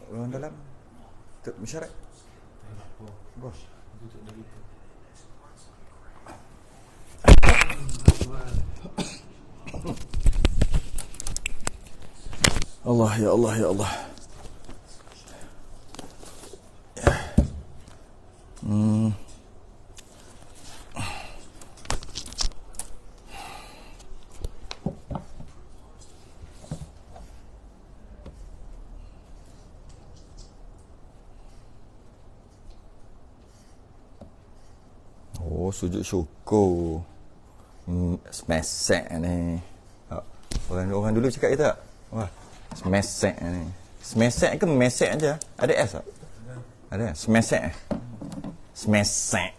Orang dalam tu mesyuarat. Bos. Allah ya Allah ya Allah. Oh, sujud syukur. Semesek ni. Orang dulu cakap itu tak? Wah, semesek ni. Semesek ke mesek aja? Ada S tak? Ada. Semesek. Semesek.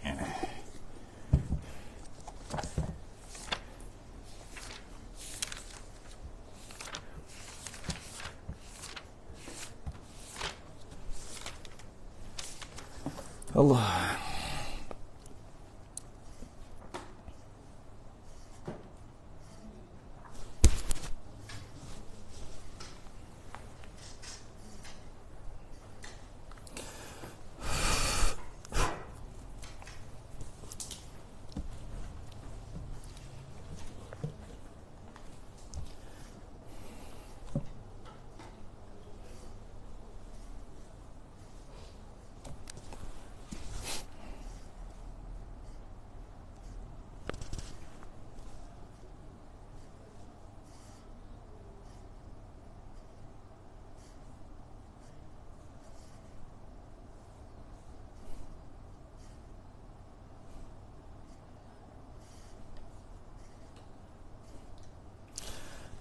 Allah.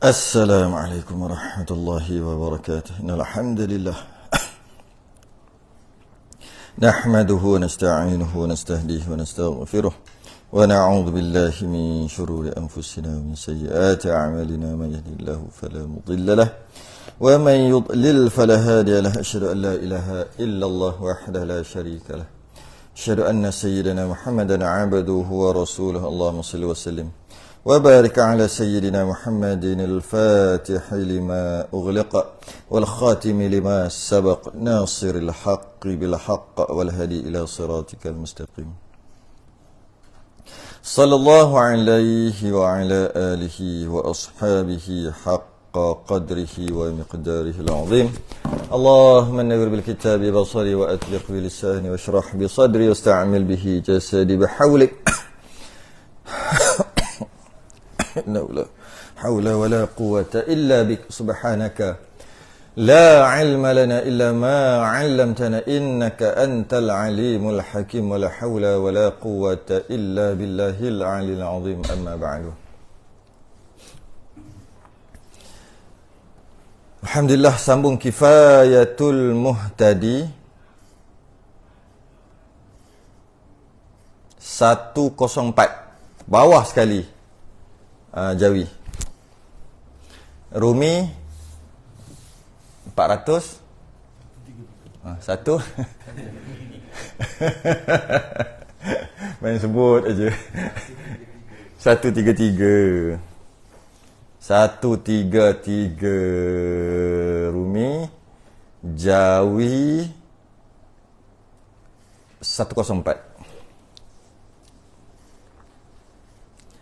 Assalamualaikum warahmatullahi wabarakatuh. Innal hamdalillah nahmaduhu wa nasta'inuhu wa nastahdihi wa nastaghfiruh wa na'udzu billahi min shururi anfusina wa min sayyiati a'malina man yahdihillahu fala mudilla lahu wa man yudlil fala hadiya lahu. Asyhadu an la ilaha illallah wahdahu la syarika lahu. Asyhadu anna sayyidina Muhammadan 'abduhu wa rasuluhu. Allahumma shalli wa sallim وبارك على سيدنا محمد الفاتح لما أغلق والخاتم لما سبق ناصر الحق بالحق والهدي إلى صراطك المستقيم صلى الله عليه وعلى آله وأصحابه حق قدره ومقداره العظيم. اللهم نور بالكتاب بصري وأطلق بلساني واشرح بصدري واستعمل به جسدي بحولك لا حول ولا قوة إلا بك سبحانك لا علم لنا إلا ما علمتنا إنك أنت العليم الحكيم ولا حول ولا قوة إلا بالله العلي العظيم. أما بعد. Alhamdulillah, sambung Kifayatul Muhtadi 104 bawah sekali. Jawi Rumi 400 satu main sebut aja 133 Rumi Jawi 104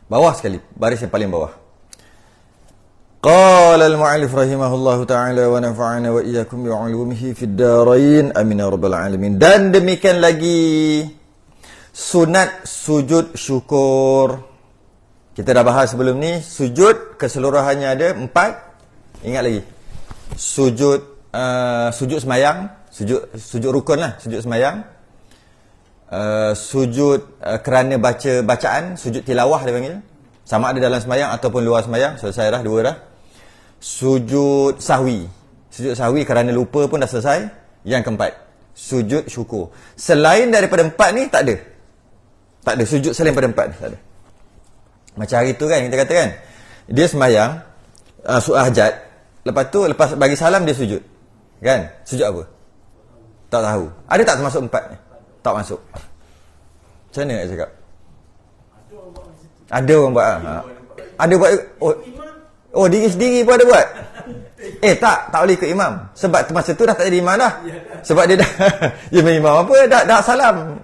bawah sekali, baris yang paling bawah. Qala al-mu'allif rahimahullahu ta'ala wa nafa'ana wa iyyakum bi 'ulumihi fid darain amin ya rabbal alamin. Dan demikian lagi sunat sujud syukur. Kita dah bahas sebelum ni, sujud keseluruhannya ada 4. Ingat lagi. Sujud semayang, sujud rukun lah, sujud semayang. Sujud kerana bacaan, sujud tilawah dia panggil, sama ada dalam semayang ataupun luar semayang. Selesai dah, 2 dah. Sujud sahwi kerana lupa pun dah selesai. Yang keempat, sujud syukur. Selain daripada 4 ni tak ada sujud selain daripada 4 ni, tak ada. Macam hari tu kan kita kata kan, dia semayang hajat, lepas bagi salam dia sujud kan. Sujud apa? Tak tahu. Ada tak termasuk 4 ni? Tak masuk. Macam mana nak cakap? Ada orang buat. Ada buat. Oh, diri sendiri pun ada buat. Tak boleh ikut imam. Sebab masa tu dah tak jadi imam dah. Sebab dia dah dia imam apa, dah salam.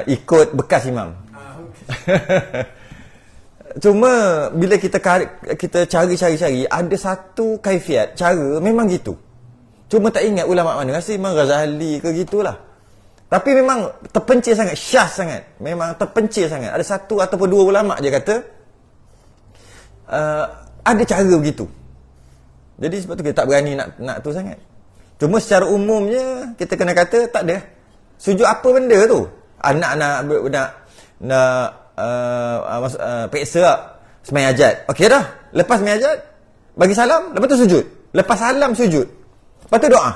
Ikut bekas imam. Cuma bila kita cari, ada satu kaifiat, cara memang gitu. Cuma tak ingat ulama mana, rasa Imam Ghazali ke gitulah. Tapi memang terpencil sangat, syah sangat. Memang terpencil sangat. Ada satu ataupun dua ulama je kata ada cara begitu. Jadi sebab tu kita tak berani nak tu sangat. Cuma secara umumnya kita kena kata tak ada. Sujud apa benda tu? Nak peksa tak? Sembahyang hajat. Okey dah. Lepas sembahyang hajat, bagi salam, lepas tu sujud. Lepas salam sujud. Lepas tu doa.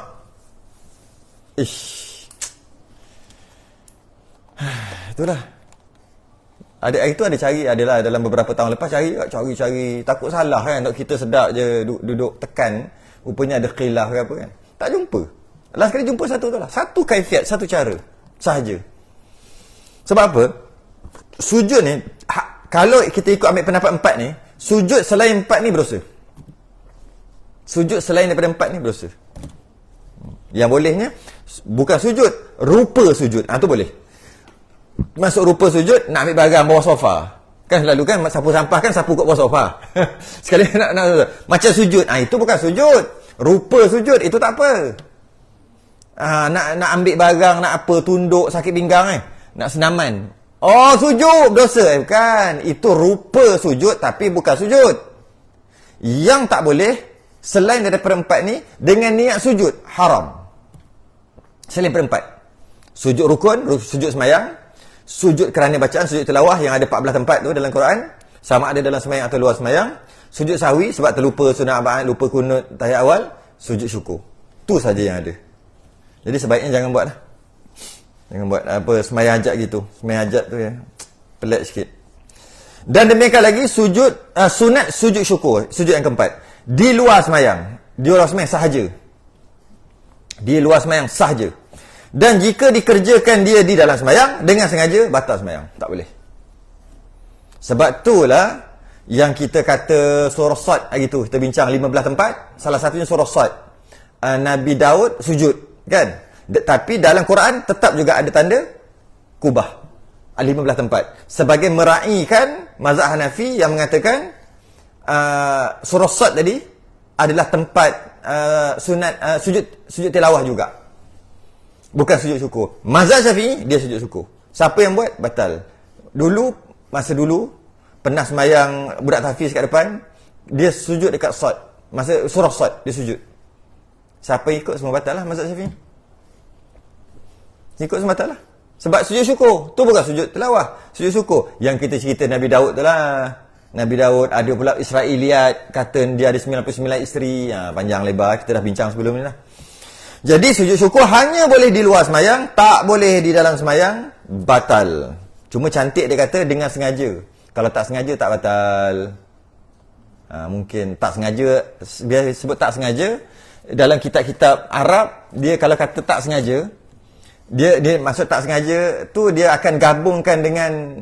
Itulah. Itu ada cari, adalah dalam beberapa tahun lepas cari takut salah kan. Kita sedap je duduk tekan, rupanya ada khilaf ke apa kan. Tak jumpa. Last kali jumpa satu tu lah. Satu kaifiat, satu cara sahaja. Sebab apa? Sujud ni, kalau kita ikut ambil pendapat 4 ni, sujud selain 4 ni berdosa. Sujud selain daripada 4 ni berdosa. Yang bolehnya bukan sujud, rupa sujud. Tu boleh. Masuk rupa sujud, nak ambil barang bawah sofa. Kan selalu kan sapu sampah kan sapu kat bawah sofa. Sekali nak macam sujud. Itu bukan sujud. Rupa sujud itu tak apa. Nak ambil barang, nak apa, tunduk sakit pinggang nak senaman. Oh, sujud dosa. Bukan. Itu rupa sujud tapi bukan sujud. Yang tak boleh selain daripada 4 ni dengan niat sujud haram. Selain daripada 4. Sujud rukun, sujud sembahyang, sujud kerana bacaan, sujud tilawah yang ada 14 tempat tu dalam Quran, sama ada dalam sembahyang atau luar sembahyang, sujud sahwi sebab terlupa sunat arba'ah, lupa kunut tahiyat awal, sujud syukur. Tu saja yang ada. Jadi sebaiknya jangan buat lah. Jangan buat apa sembahyang hajat gitu. Sembahyang hajat tu ya pelik sikit. Dan demikian lagi sujud sunat sujud syukur, sujud yang keempat. Di luar sembahyang. Di luar sembahyang sahaja. Di luar sembahyang sahaja. Dan jika dikerjakan dia di dalam sembahyang dengan sengaja, batal sembahyang. Tak boleh. Sebab itulah yang kita kata surah Sad hari tu, kita bincang 15 tempat, salah satunya surah Sad. Nabi Daud sujud, kan? Tapi dalam Quran tetap juga ada tanda kubah. 15 tempat. Sebagai meraihkan mazhab Hanafi yang mengatakan surah Sad tadi adalah tempat sunat sujud tilawah juga. Bukan sujud syukur. Mazhab Syafi'i dia sujud syukur. Siapa yang buat batal. Masa dulu pernah sembahyang budak tahfiz kat depan, dia sujud dekat Sad. Masa surah Sad dia sujud. Siapa ikut semua batal lah mazhab Syafi'i. Ikut semua batal lah. Sebab sujud syukur tu bukan sujud tilawah. Sujud syukur yang kita cerita Nabi Daud tu lah. Nabi Daud ada pula Israiliyat, kata dia ada 99 isteri. Panjang lebar kita dah bincang sebelum ni lah. Jadi sujud syukur hanya boleh di luar sembahyang, tak boleh di dalam sembahyang, batal. Cuma cantik dia kata dengan sengaja. Kalau tak sengaja tak batal. Mungkin tak sengaja, biar sebut tak sengaja. Dalam kitab-kitab Arab, dia kalau kata tak sengaja, dia maksud tak sengaja tu dia akan gabungkan dengan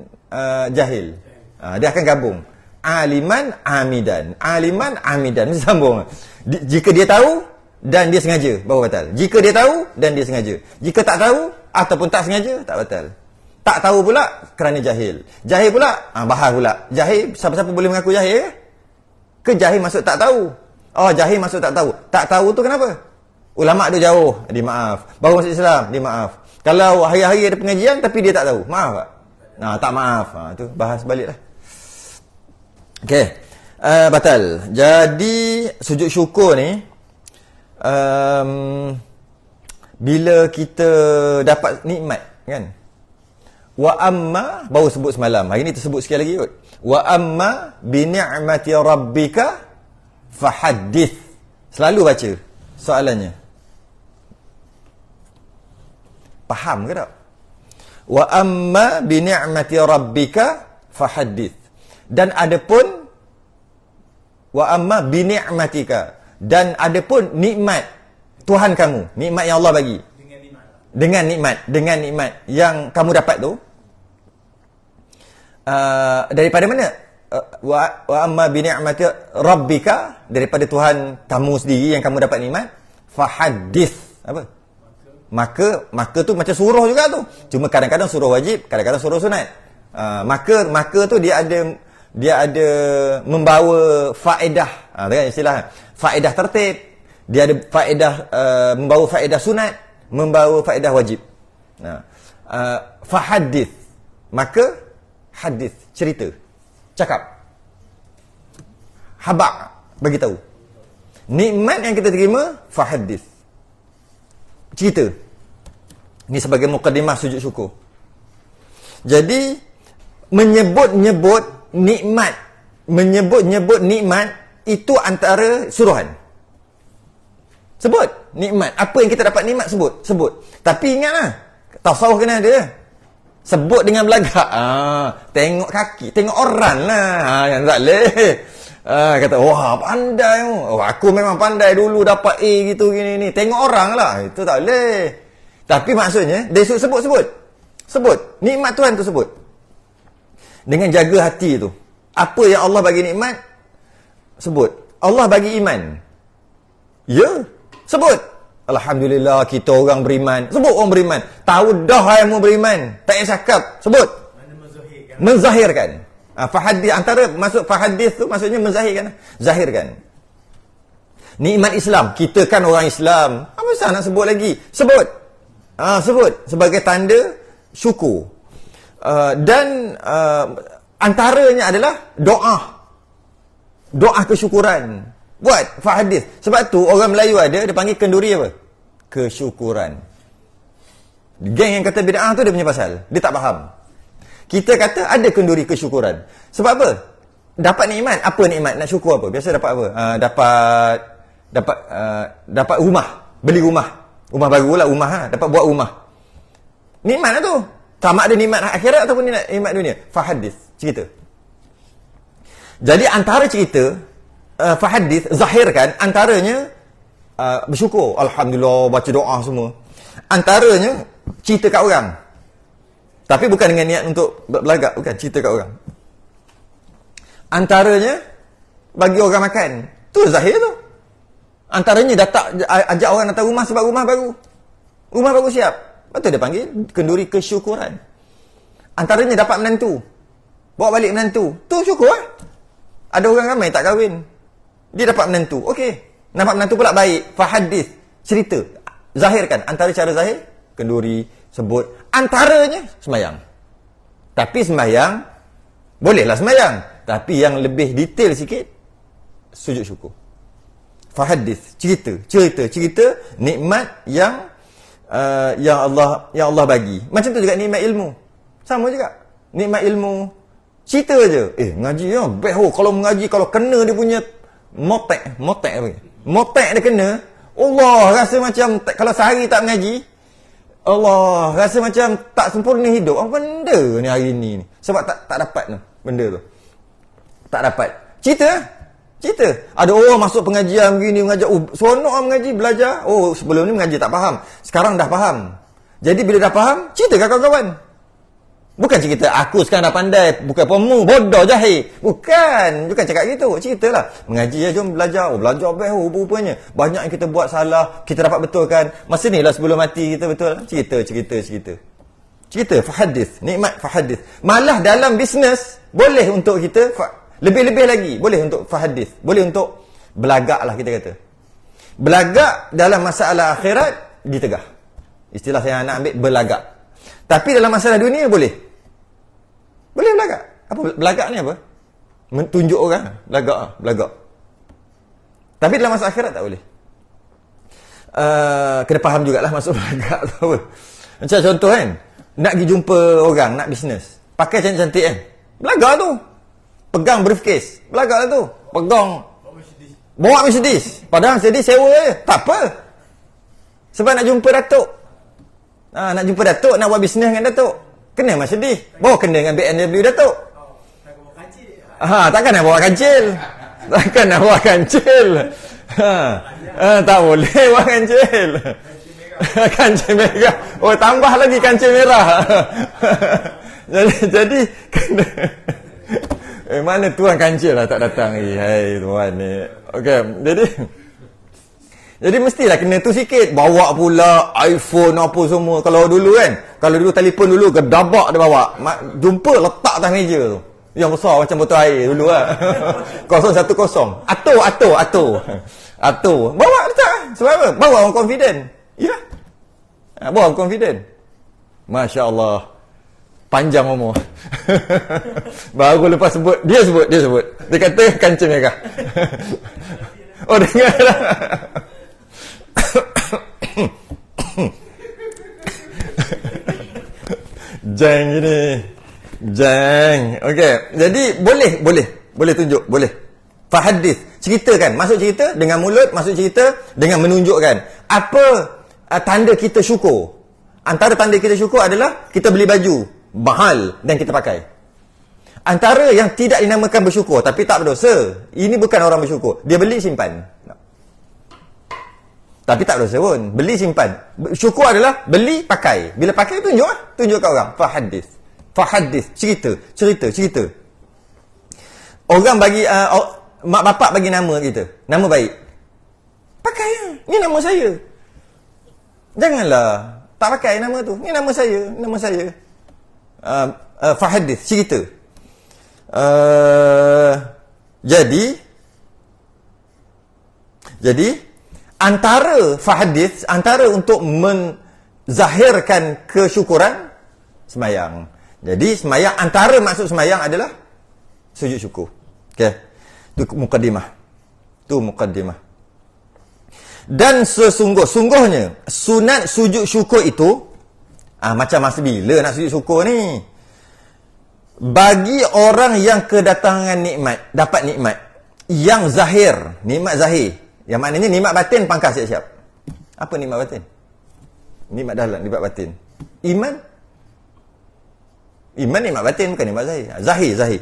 jahil. Dia akan gabung. Aliman amidan sambung. Jika dia tahu dan dia sengaja, baru batal. Jika dia tahu dan dia sengaja. Jika tak tahu ataupun tak sengaja, tak batal. Tak tahu pula kerana jahil. Jahil pula, bahar pula. Jahil, siapa-siapa boleh mengaku jahil? Ke jahil maksud tak tahu? Oh, jahil maksud tak tahu. Tak tahu tu kenapa? Ulama' dia jauh, dia maaf. Baru masuk Islam, dia maaf. Kalau hari-hari ada pengajian tapi dia tak tahu, maaf tak? Tak maaf. Tu bahas balik lah. Okey. Batal. Jadi sujud syukur ni bila kita dapat nikmat kan, wa amma baru sebut semalam, hari ni tersebut sekali lagi kot, wa amma bi ni'mati rabbika fahaddith. Selalu baca soalannya, faham ke tak? Wa amma bi ni'mati rabbika fahaddith. Dan adapun wa amma bi ni'matika, dan ada pun nikmat Tuhan kamu, nikmat yang Allah bagi. Dengan nikmat yang kamu dapat tu daripada mana? wa amma bi ni'mati rabbika, daripada Tuhan kamu sendiri yang kamu dapat nikmat, fahaddits. Apa? Maka tu macam surah juga tu. Cuma kadang-kadang surah wajib, kadang-kadang surah sunat. Maka tu dia ada membawa faedah. Dengan istilah faedah tertib. Dia ada faedah membawa faedah sunat, membawa faedah wajib. Fahaddits. Maka hadis, cerita, cakap. Habaq, bagi tahu. Nikmat yang kita terima, fahaddits. Cerita. Ini sebagai mukadimah sujud syukur. Jadi menyebut-nyebut nikmat itu antara suruhan. Sebut nikmat. Apa yang kita dapat nikmat, sebut. Tapi ingatlah, tasawuf kena ada. Sebut dengan belagak. Tengok kaki, tengok orang lah. Yang tak boleh. Kata, wah pandai. Aku memang pandai dulu dapat A gitu gini ni. Tengok orang lah. Itu tak boleh. Tapi maksudnya, dia sebut. Nikmat Tuhan tu sebut. Dengan jaga hati tu. Apa yang Allah bagi nikmat, sebut. Allah bagi iman. Ya, sebut. Alhamdulillah kita orang beriman. Sebut orang beriman. Tahu dah yang mau beriman. Tak payah cakap. Sebut. Menzahirkan. Fahaddits, antara maksud fahaddits tu maksudnya menzahirkan. Zahirkan. Nikmat Islam. Kita kan orang Islam. Apa susah nak sebut lagi? Sebut. Sebut. Sebagai tanda syukur. Dan antaranya adalah doa. Doa kesyukuran. Buat fahaddits. Sebab tu orang Melayu ada, dia panggil kenduri apa? Kesyukuran. Geng yang kata bid'ah tu dia punya pasal. Dia tak faham. Kita kata ada kenduri kesyukuran. Sebab apa? Dapat nikmat. Apa nikmat? Nak syukur apa? Biasa dapat apa? Dapat rumah. Beli rumah. Rumah baru lah, rumah. Dapat buat rumah. Nikmat lah tu. Sama ada nikmat akhirat ataupun nikmat dunia. Fahaddits. Cerita. Jadi antara cerita, fahaddits, zahirkan, antaranya bersyukur. Alhamdulillah, baca doa semua. Antaranya cerita kat orang. Tapi bukan dengan niat untuk berlagak, bukan, cerita kat orang. Antaranya bagi orang makan. Tu zahir tu. Antaranya ajak orang datang rumah sebab rumah baru. Rumah baru siap. Betul dia panggil kenduri kesyukuran. Antaranya dapat menantu. Bawa balik menantu. Tu syukur lah. Ada orang ramai tak kahwin. Dia dapat menantu. Okey. Nampak menantu pula baik. Fahaddits. Cerita. Zahirkan. Antara cara zahir, kenduri, sebut. Antaranya, sembahyang. Tapi sembahyang, bolehlah sembahyang. Tapi yang lebih detail sikit, sujud syukur. Fahaddits. Cerita. Nikmat yang Allah bagi. Macam tu juga nikmat ilmu. Sama juga. Nikmat ilmu. Cerita je. Ngaji ya. Kalau mengaji, kalau kena dia punya motek apa? Motek dia kena. Allah rasa macam kalau sehari tak mengaji, Allah rasa macam tak sempurna hidup. Apa benda ni hari ni? Sebab tak dapat tu benda tu. Tak dapat. Cerita. Ada orang masuk pengajian begini, mengajar. Seronok lah mengaji, belajar. Sebelum ni mengaji tak faham. Sekarang dah faham. Jadi bila dah faham, cerita kat kawan-kawan. Bukan cerita aku sekarang dah pandai, bukan pemu, bodoh jahil. Bukan cakap gitu. Ceritalah. Mengaji jom belajar. Belajar rupanya. Banyak yang kita buat salah, kita dapat betulkan. Masa ni lah sebelum mati kita betul. Cerita, fahaddits. Nikmat fahaddits. Malah dalam bisnes, boleh untuk kita, lebih-lebih lagi, boleh untuk fahaddits. Boleh untuk belagak lah kita kata. Belagak dalam masalah akhirat, ditegah. Istilah saya nak ambil, belagak. Tapi dalam masalah dunia, boleh. Boleh belagak. Apa belagak ni apa? Mentunjuk orang. Belagak. Tapi dalam masa akhirat tak boleh. Kena faham jugalah maksud belagak tu apa. Macam contoh kan, nak pergi jumpa orang, nak bisnes. Pakai cantik-cantik kan. Belagak tu. Pegang briefcase. Belagak lah tu. Pegang. Bawa Mercedes. Padahal Mercedes sewa je. Tak apa. Sebab nak jumpa Datuk. Nak jumpa Datuk, nak buat bisnes dengan Datuk. Kena Mercedes. Bawa kena dengan BMW Datuk. Takkan nak bawa kancil. Tak boleh bawa kancil. Kancil merah. Tambah lagi kancil merah. Jadi kena. Mana tuan kancil lah tak datang ni. Hai tuan ni. Okey, jadi mestilah kena tu sikit. Bawa pula iPhone apa semua. Kalau dulu kan, kalau dulu telefon dulu gedabak dia bawa. Jumpa letak atas meja tu. Yang besar macam botol air dulu lah. 010. Atur. Bawa letak. Sebab apa? Bawa orang confident. Ya. Bawa orang confident. Masya Allah. Panjang umur. Baru lepas sebut. Dia sebut. Dia kata kancil merah. Oh, dengar lah. Jang gini. Jang. Okey. Jadi boleh tunjuk, boleh. Fahadith, ceritakan, masuk cerita dengan mulut, masuk cerita dengan menunjukkan apa tanda kita syukur. Antara tanda kita syukur adalah kita beli baju mahal dan kita pakai. Antara yang tidak dinamakan bersyukur tapi tak berdosa, ini bukan orang bersyukur. Dia beli simpan. Tapi tak berdosa pun. Beli simpan. Syukur adalah beli pakai. Bila pakai tunjuk kat orang. Fahadith, cerita. Orang bagi mak bapak bagi nama kita, nama baik. Pakai lah. Ni nama saya. Janganlah tak pakai nama tu. Ni nama saya. Fahadith, cerita. Jadi antara fahadith, antara untuk menzahirkan kesyukuran, semayang. Jadi semayang, antara maksud semayang adalah sujud syukur. Okey. Itu mukaddimah. Dan sungguhnya sunat sujud syukur itu macam masa bila nak sujud syukur ni? Bagi orang yang kedatangan nikmat, dapat nikmat yang zahir, nikmat zahir. Yang maknanya nikmat batin pangkas siap-siap. Apa nikmat batin? Nikmat dalam, nikmat batin. Iman nikmat batin, bukan nikmat zahir. Zahir.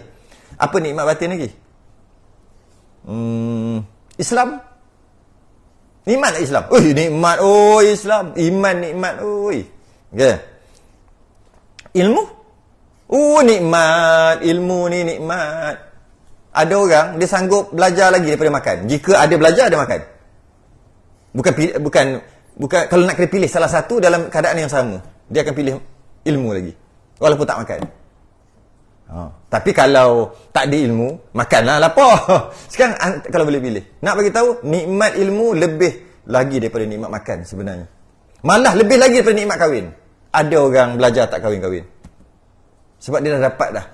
Apa nikmat batin lagi? Islam. Nikmat tak Islam? Nikmat. Islam. Iman nikmat. Okay. Ilmu? Nikmat. Ilmu ni nikmat. Ada orang, dia sanggup belajar lagi daripada makan. Jika ada belajar, ada makan. Bukan kalau nak kena pilih salah satu dalam keadaan yang sama, dia akan pilih ilmu lagi. Walaupun tak makan. Tapi kalau tak ada ilmu, makanlah lapar. Sekarang kalau boleh pilih, nak bagi tahu nikmat ilmu lebih lagi daripada nikmat makan sebenarnya. Malah lebih lagi daripada nikmat kahwin. Ada orang belajar tak kahwin-kahwin. Sebab dia dah dapat dah.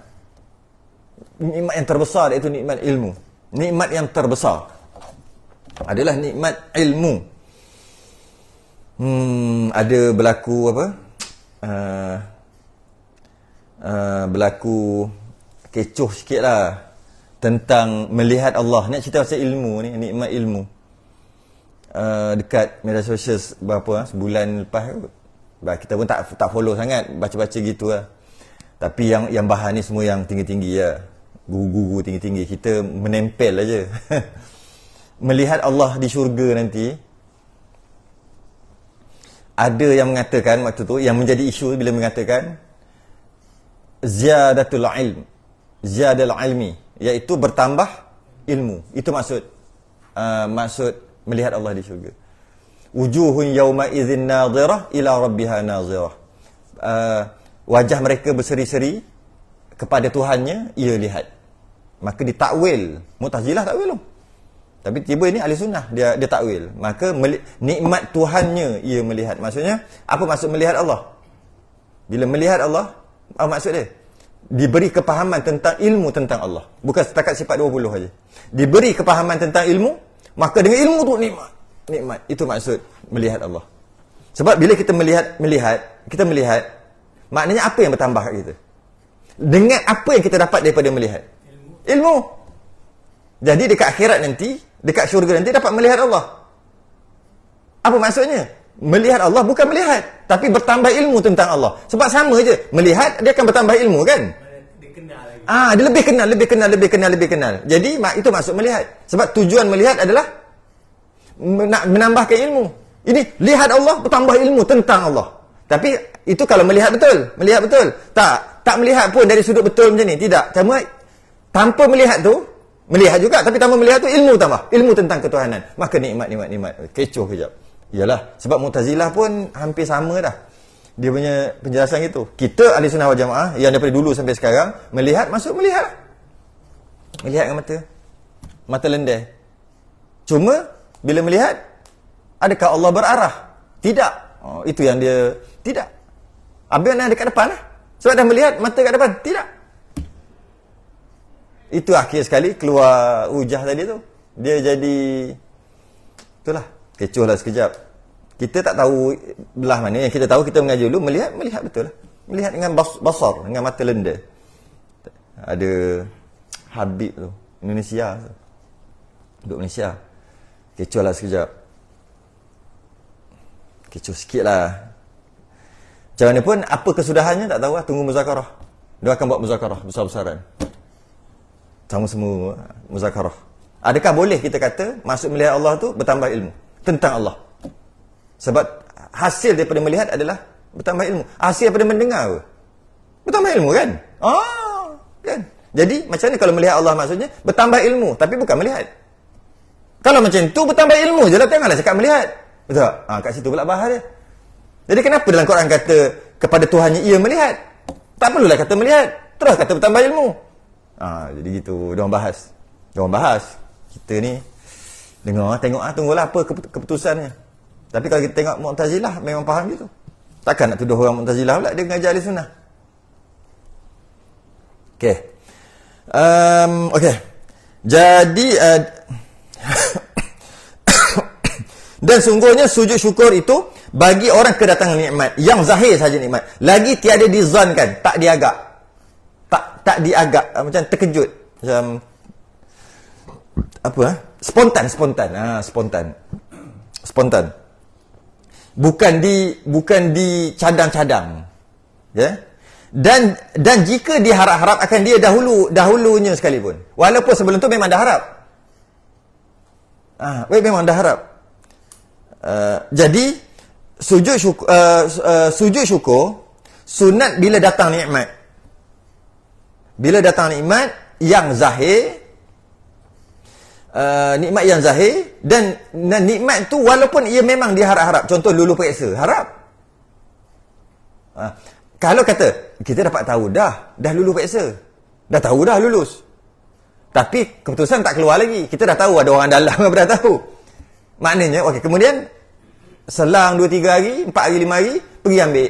Nikmat yang terbesar iaitu nikmat ilmu. Nikmat yang terbesar adalah nikmat ilmu. Ada berlaku apa? Berlaku kecoh sikit lah tentang melihat Allah. Nak cerita pasal ilmu ni, nikmat ilmu. Dekat media sosial sebulan lepas kot. Kita pun tak follow sangat, baca-baca gitu lah. Tapi yang bahan ni semua yang tinggi-tinggi lah. Guru-guru tinggi-tinggi. Kita menempel aja. Melihat Allah di syurga nanti. Ada yang mengatakan waktu tu, yang menjadi isu bila mengatakan ziyadatul ilmi, iaitu bertambah ilmu. Itu maksud melihat Allah di syurga. Wujuhun yawma idzin nadhirah ila rabbiha nadhirah. Wajah mereka berseri-seri kepada Tuhannya ia lihat. Maka ditakwil. Mu'tazilah takwil tu. Tapi tiba ini ahli sunnah dia takwil. Maka nikmat Tuhannya ia melihat. Maksudnya apa maksud melihat Allah? Bila melihat Allah, apa maksud dia? Diberi kepahaman tentang ilmu tentang Allah. Bukan setakat sifat 20 saja. Diberi kepahaman tentang ilmu, maka dengan ilmu tu nikmat. Itu maksud melihat Allah. Sebab bila kita melihat, maknanya apa yang bertambah kat kita? Dengan apa yang kita dapat daripada melihat? Ilmu. Jadi dekat akhirat nanti, dekat syurga nanti dapat melihat Allah. Apa maksudnya? Melihat Allah bukan melihat, tapi bertambah ilmu tentang Allah. Sebab sama je. Melihat, dia akan bertambah ilmu kan? Dia kenal lagi. Dia lebih kenal. Jadi, itu maksud melihat. Sebab tujuan melihat adalah menambahkan ilmu. Ini, lihat Allah, bertambah ilmu tentang Allah. Tapi, itu kalau melihat betul. Tak melihat pun dari sudut betul macam ni. Tidak. Cuma, Tanpa melihat juga, tapi tanpa melihat tu ilmu tambah. Ilmu tentang ketuhanan. Maka nikmat. Kecoh kejap. Yalah, sebab Mu'tazilah pun hampir sama dah. Dia punya penjelasan gitu. Kita ahli sunnah wal jamaah yang daripada dulu sampai sekarang melihat melihat dengan mata lendir. Cuma bila melihat, adakah Allah berarah? Tidak. Itu yang dia tidak. Habis yang dekat depan lah. Sebab dah melihat mata kat depan. Tidak. Itu akhir sekali keluar hujah tadi tu. Dia jadi itulah, kecoh lah sekejap. Kita tak tahu belah mana. Yang kita tahu, kita mengaji dulu, melihat betul lah. Melihat dengan basar, dengan mata lendir. Ada Habib tu, Indonesia tu. Duduk Malaysia. Kecoh lah sekejap. Kecoh sikit lah. Macam mana pun, apa kesudahannya tak tahu lah. Tunggu muzakarah. Dia akan buat muzakarah besar-besaran. Sama semua muzakarah. Adakah boleh kita kata maksud melihat Allah tu bertambah ilmu tentang Allah? Sebab hasil daripada melihat adalah bertambah ilmu. Hasil daripada mendengar bertambah ilmu kan? Kan? Jadi macam mana kalau melihat Allah maksudnya bertambah ilmu tapi bukan melihat? Kalau macam tu bertambah ilmu je lah, janganlah cakap melihat. Betul? Kat situ pula bahas dia. Jadi kenapa dalam Quran kata kepada Tuhannya ia melihat? Tak perlulah kata melihat. Terus kata bertambah ilmu. Jadi gitu, diorang bahas. Kita ni dengar, tengok tunggulah apa keputusannya. Tapi kalau kita tengok Mu'tazilah memang faham gitu. Takkan nak tuduh orang Mu'tazilah pula dia mengajar ahli sunnah. Okey. Okey. Jadi dan sungguhnya sujud syukur itu bagi orang kedatangan nikmat, yang zahir saja nikmat. Lagi tiada dizankan, tak diagak. Tak diagak, macam terkejut, macam apa? Spontan. Bukan di cadang-cadang. Ya? Dan jika diharap-harap akan dia dahulunya sekalipun. Walaupun sebelum tu memang dah harap. Memang dah harap. Jadi sujud syukur sunat bila datang nikmat. Bila datang nikmat yang zahir, dan nikmat tu walaupun ia memang diharap-harap. Contoh lulus periksa, harap. Kalau kata kita dapat tahu dah lulus periksa, dah tahu dah lulus, tapi keputusan tak keluar lagi, kita dah tahu ada orang dalam yang dah tahu, maknanya okey, kemudian selang 2-3 hari, 4 hari, 5 hari pergi ambil,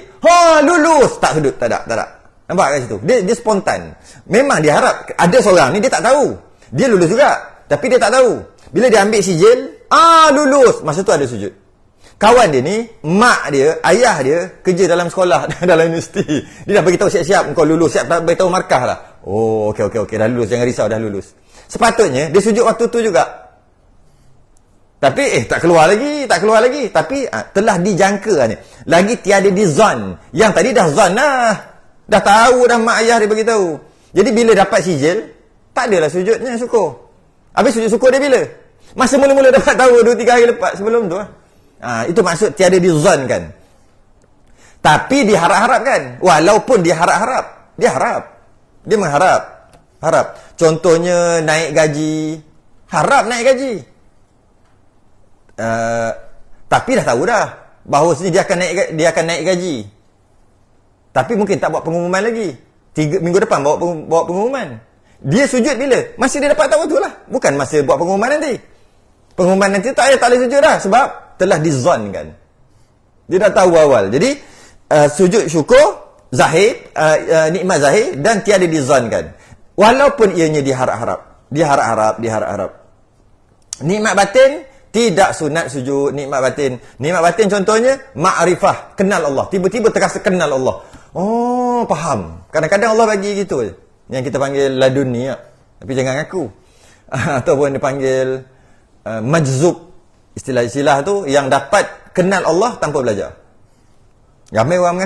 lulus, tak sudut, tak ada. Nampak kat situ? Dia spontan. Memang dia harap. Ada seorang ni dia tak tahu. Dia lulus juga, tapi dia tak tahu. Bila dia ambil sijil, lulus. Masa tu ada sujud. Kawan dia ni, mak dia, ayah dia kerja dalam sekolah, dalam universiti. Dia dah beritahu siap-siap kau lulus, siap beritahu markah lah. Okey, dah lulus, jangan risau, dah lulus. Sepatutnya dia sujud waktu tu juga. Tapi tak keluar lagi. Tapi telah dijangka ni. Lagi tiada dizan. Yang tadi dah zan lah. Dah tahu dah mak ayah dia beritahu. Jadi bila dapat sijil, tak adalah sujudnya syukur. Habis sujud syukur dia bila? Masa mula-mula dapat tahu 2-3 hari lepas sebelum tu. Itu maksud tiada dizankan. Tapi diharap-harapkan. Walaupun diharap-harap. Dia mengharap. Contohnya naik gaji. Harap naik gaji. Tapi dah tahu dah bahawa sini dia akan naik gaji. Tapi mungkin tak buat pengumuman lagi. 3 minggu depan bawa pengumuman. Dia sujud bila? Masa dia dapat tahu tu lah. Bukan masa buat pengumuman nanti. Pengumuman nanti tak boleh sujud dah. Sebab telah dizankan. Dia dah tahu awal. Jadi sujud syukur zahir, nikmat zahir dan tiada dizankan. Walaupun ianya diharap-harap. Nikmat batin tidak sunat sujud nikmat batin. Nikmat batin contohnya ma'rifah, kenal Allah. Tiba-tiba terasa kenal Allah. Faham. Kadang-kadang Allah bagi gitu je. Yang kita panggil laduni ya. Tapi jangan ngaku. Ataupun dipanggil majzub. Istilah-istilah tu yang dapat kenal Allah tanpa belajar. Ramai orang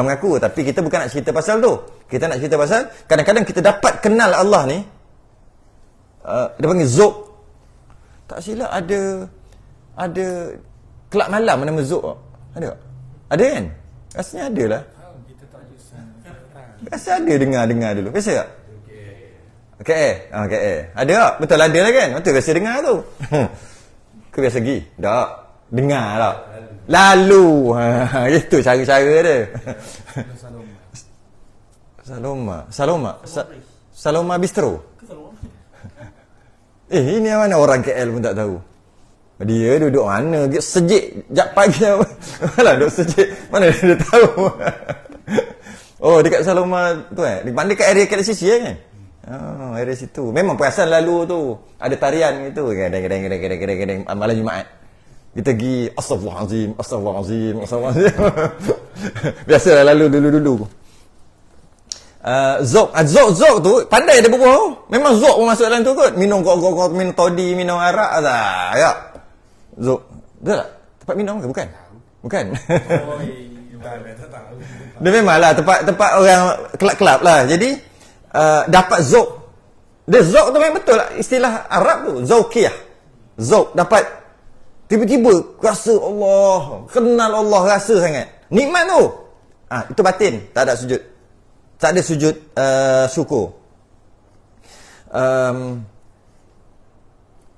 mengaku, tapi kita bukan nak cerita pasal tu. Kita nak cerita pasal kadang-kadang kita dapat kenal Allah ni. Dia panggil zuk. Tak silap ada kelab malam nama zuk. Ada tak? Ada kan? Rasanya ada lah. Rasa ada dengar dulu. Biasa tak? KL. KL. Ada tak? Betul ada lah kan? Betul biasa dengar tu. Ke biasa pergi? Tak. Dengar tak? Lalu. Itu cara-cara dia. Saloma Bistro. Ini yang mana orang KL pun tak tahu. Dia duduk mana? Dia sejik jap pagi apa? Malah duduk sejik. Mana dia tahu? Oh, dekat Saloma tu dekat area KLCC kan? Oh, area situ. Memang perasan lalu tu. Ada tarian gitu. Kadang-kadang malam Jumaat. Kita pergi Astaghfirullahalazim. Biasalah lalu dulu-dulu. Zok tu pandai dia berbual. Memang Zok pun masuk dalam tu kot. Minum kok minum toddy, minum arak dah. Ya. Zok. Betul tak? Tempat minum ke bukan? Bukan. Oh, tak tahu. Dia memanglah tempat orang kelab-kelab lah. Jadi dapat Zok. Dia Zok tu memang betul lah. Istilah Arab tu, Zaukiyah. Zok dapat tiba-tiba rasa Allah, kenal Allah, rasa sangat. Nikmat tu. Itu batin, tak ada sujud. Tak ada sujud syukur.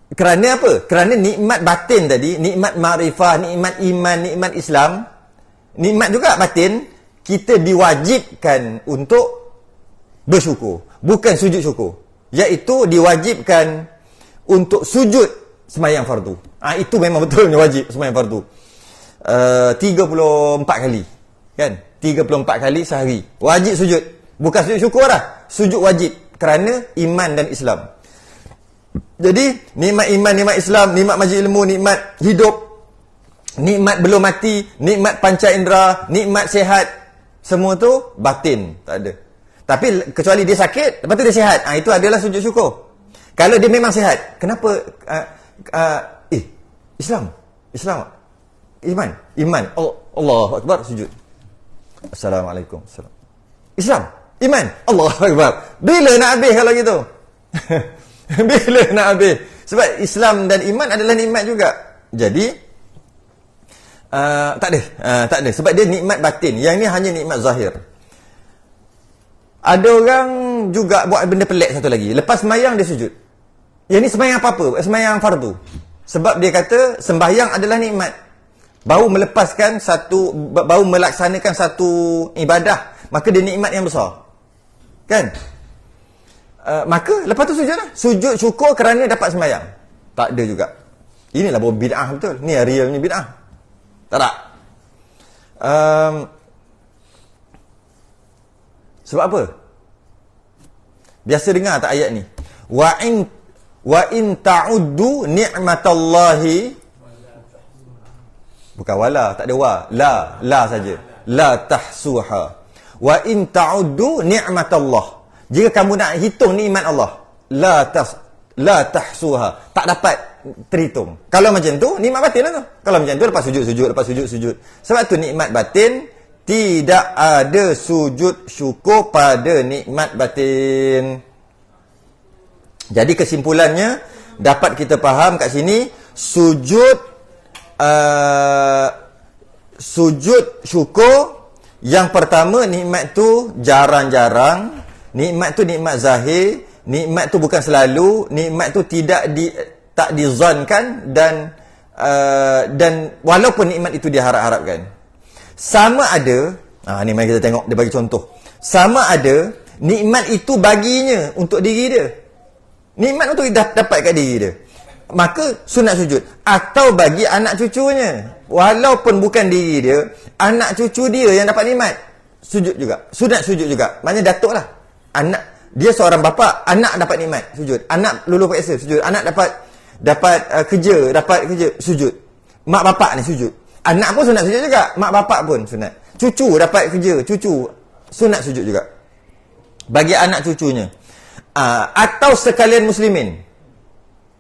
Kerana apa? Kerana nikmat batin tadi, nikmat ma'rifah, nikmat iman, nikmat Islam, nikmat juga batin, kita diwajibkan untuk bersyukur. Bukan sujud syukur. Iaitu diwajibkan untuk sujud sembahyang fardu. Itu memang betul wajib sembahyang fardu. 34 kali. Kan? 34 kali sehari. Wajib sujud. Bukan sujud syukur dah. Sujud wajib. Kerana iman dan Islam. Jadi, nikmat iman, nikmat Islam, nikmat majlis ilmu, nikmat hidup, nikmat belum mati, nikmat panca indera, nikmat sihat. Semua tu batin. Tak ada. Tapi, kecuali dia sakit, lepas tu dia sihat. Itu adalah sujud syukur. Kalau dia memang sihat, kenapa... Islam. Iman. Allahu Akbar, sujud. Assalamualaikum. Islam. Iman. Allahu Akbar. Bila nak habis kalau gitu? Bila nak habis? Sebab Islam dan iman adalah nikmat juga. Jadi, tak ada. Sebab dia nikmat batin. Yang ni hanya nikmat zahir. Ada orang juga buat benda pelik satu lagi. Lepas sembahyang dia sujud. Yang ni sembahyang apa-apa? Sembahyang fardu. Sebab dia kata sembahyang adalah nikmat. Baru melaksanakan satu ibadah, maka dia nikmat yang besar. Kan? Maka lepas tu sujud lah. Sujud syukur kerana dapat sembahyang. Tak ada juga. Inilah baru bid'ah betul. Ni realnya bid'ah. Tak. Sebab apa? Biasa dengar tak ayat ni? Wa in ta'uddu ni'matallahi, bukan wala, tak ada wa, la saja. La tahsuha. Wa in ta'uddu ni'matallah. Jika kamu nak hitung nikmat Allah, la tahsuha. Tak dapat terhitung. Kalau macam tu, nikmat batin lah tu. Kalau macam tu, lepas sujud. Sebab tu nikmat batin, tidak ada sujud syukur pada nikmat batin. Jadi kesimpulannya, dapat kita faham kat sini, sujud syukur, yang pertama nikmat tu jarang-jarang, nikmat tu nikmat zahir, nikmat tu bukan selalu, nikmat tu tak dizankan, dan walaupun nikmat itu diharap-harapkan. Sama ada, ni mari kita tengok, dia bagi contoh. Sama ada nikmat itu baginya untuk diri dia. Nikmat untuk dapat kat diri dia. Maka sunat sujud. Atau bagi anak cucunya. Walaupun bukan diri dia, anak cucu dia yang dapat nikmat, sujud juga. Sunat sujud juga. Maknanya datuk lah. Dia seorang bapa, anak dapat nikmat, sujud. Anak lulus PSA, sujud. Anak dapat kerja, sujud. Mak bapak ni sujud. Anak pun sunat sujud juga. Mak bapak pun sunat. Cucu dapat kerja, sunat sujud juga. Bagi anak cucunya. Atau sekalian muslimin.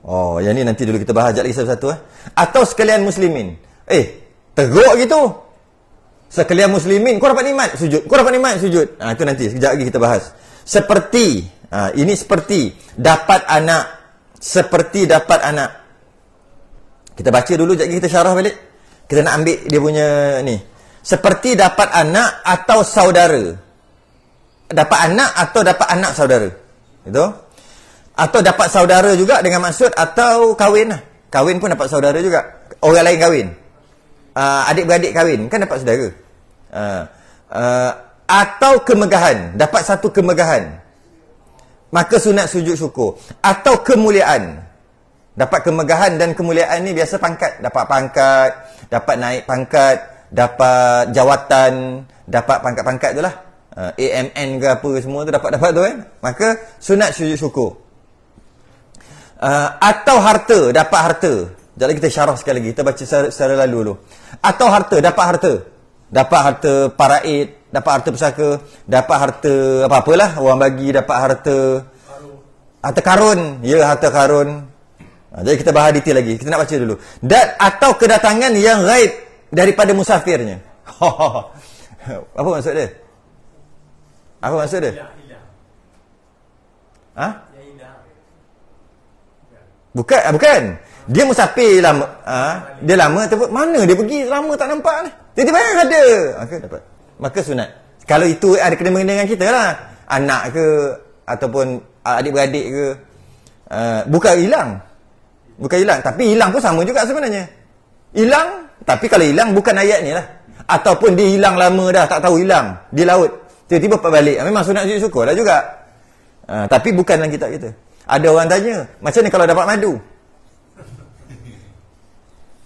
Oh, yang ni nanti dulu kita bahas lagi satu-satu. Atau sekalian muslimin. Teruk gitu. Sekalian muslimin, kau dapat nikmat, sujud. Kau dapat nikmat, sujud. Itu nanti, sekejap lagi kita bahas. Seperti, ini seperti dapat anak. Seperti dapat anak. Kita baca dulu, sekejap lagi kita syarah balik. Kita nak ambil dia punya ni. Seperti dapat anak atau saudara. Dapat anak atau dapat anak saudara. Itu. Atau dapat saudara juga dengan maksud atau kahwin lah. Kahwin pun dapat saudara juga. Orang lain kahwin. Adik-beradik kahwin kan dapat saudara. Atau kemegahan, dapat satu kemegahan. Maka sunat sujud syukur. Atau kemuliaan. Dapat kemegahan dan kemuliaan ni biasa pangkat. Dapat pangkat, dapat naik pangkat, dapat jawatan, dapat pangkat-pangkat tu lah. AMN ke apa semua tu dapat tu kan. Maka sunat sujud syukur. Atau harta, dapat harta. Sekejap lagi kita syarah sekali lagi. Kita baca secara lalu dulu. Atau harta, dapat harta. Dapat harta paraid, dapat harta pusaka, dapat harta apa-apalah orang bagi, dapat harta harta karun. Ya, harta karun. Jadi kita bahas detail lagi. Kita nak baca dulu. Dan atau kedatangan yang ghaib daripada musafirnya. Apa maksud dia? Apa maksud dia? Bukan. Dia musafir lama. Dia lama tapi mana dia pergi? Lama tak nampak ni. Tiba-tiba ada. Maka dapat. Maka sunat. Kalau itu ada kena-mengena dengan kita lah. Anak ke ataupun adik-beradik ke. Bukan hilang. Tapi hilang pun sama juga sebenarnya. Hilang, tapi kalau hilang bukan ayat ni lah. Ataupun dia hilang lama dah, tak tahu hilang di laut. Tiba-tiba balik. Memang sunat sujud syukur lah juga. Tapi bukan dalam kitab kita. Ada orang tanya, macam ni kalau dapat madu?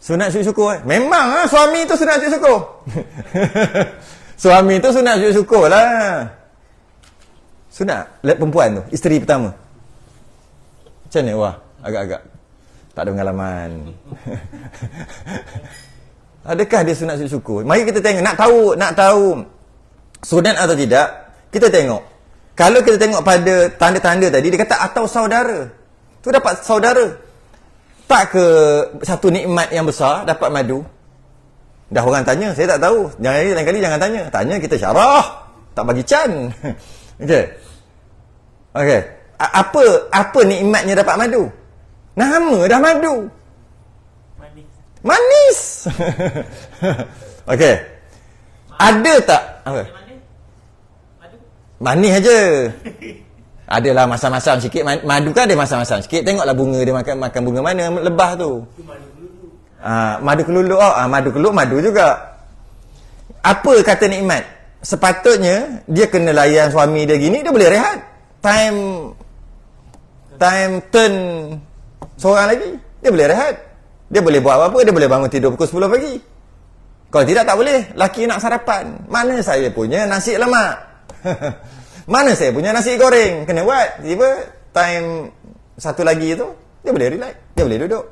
Sunat sujud syukur kan? Memang suami tu sunat sujud syukur. Suami tu sunat sujud syukur lah. Sunat. Lihat perempuan tu, isteri pertama. Macam ni? Wah, agak-agak tak ada pengalaman. Adakah dia sunat sujud syukur? Mari kita tengok. Nak tahu sunat atau tidak, kita tengok. Kalau kita tengok pada tanda-tanda tadi, dia kata atau saudara. Tu dapat saudara. Tak ke satu nikmat yang besar, dapat madu? Dah orang tanya, saya tak tahu. Lain kali jangan tanya. Tanya, kita syarah. Tak bagi can. Okey. Apa nikmatnya dapat madu? Nama dah madu. Manis. Okey. Ada tak? Apa? Manis aja. Adalah masam-masam sikit. Madu kan ada masam-masam sikit. Tengoklah bunga dia makan bunga mana lebah tu. Madu keluluk. Madu keluluk madu juga. Apa kata nikmat? Sepatutnya dia kena layan suami dia gini, dia boleh rehat. Time turn seorang lagi, dia boleh rehat. Dia boleh buat apa-apa, dia boleh bangun tidur pukul 10 pagi. Kalau tidak, tak boleh. Laki nak sarapan. Mana saya punya nasi lemak? Mana saya punya nasi goreng? Kena buat. Tiba time satu lagi tu, dia boleh relax. Dia boleh duduk.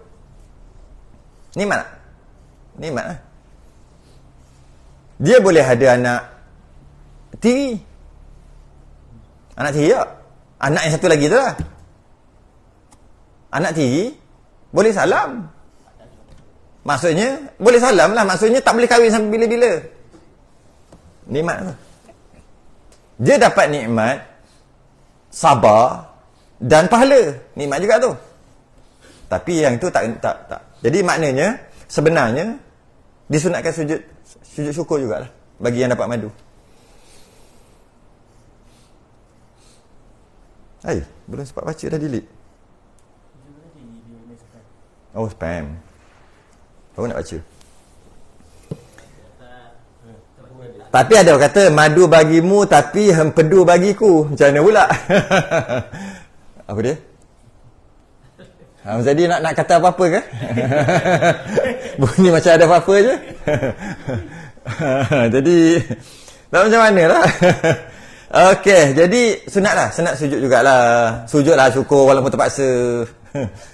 Nikmat. Nikmat lah. Dia boleh ada anak tiri. Anak tiri tak? Anak yang satu lagi tu lah. Anak tiri boleh salam. Maksudnya boleh salam lah. Maksudnya tak boleh kahwin sampai bila-bila. Nikmat tu. Dia dapat nikmat sabar dan pahala. Nikmat juga tu. Tapi yang tu tak. Jadi maknanya sebenarnya disunatkan sujud syukur jugalah bagi yang dapat madu. Belum sempat baca dah delete. Oh, spam. Baru nak baca. Tapi ada orang kata madu bagimu tapi hempedu bagiku. Macam mana pula? Apa dia? Jadi nak kata apa-apa ke? Bunyi macam ada apa-apa je. Jadi tak macam mana lah. Okey, jadi sunat sujud jugalah. Sujudlah syukur walaupun terpaksa.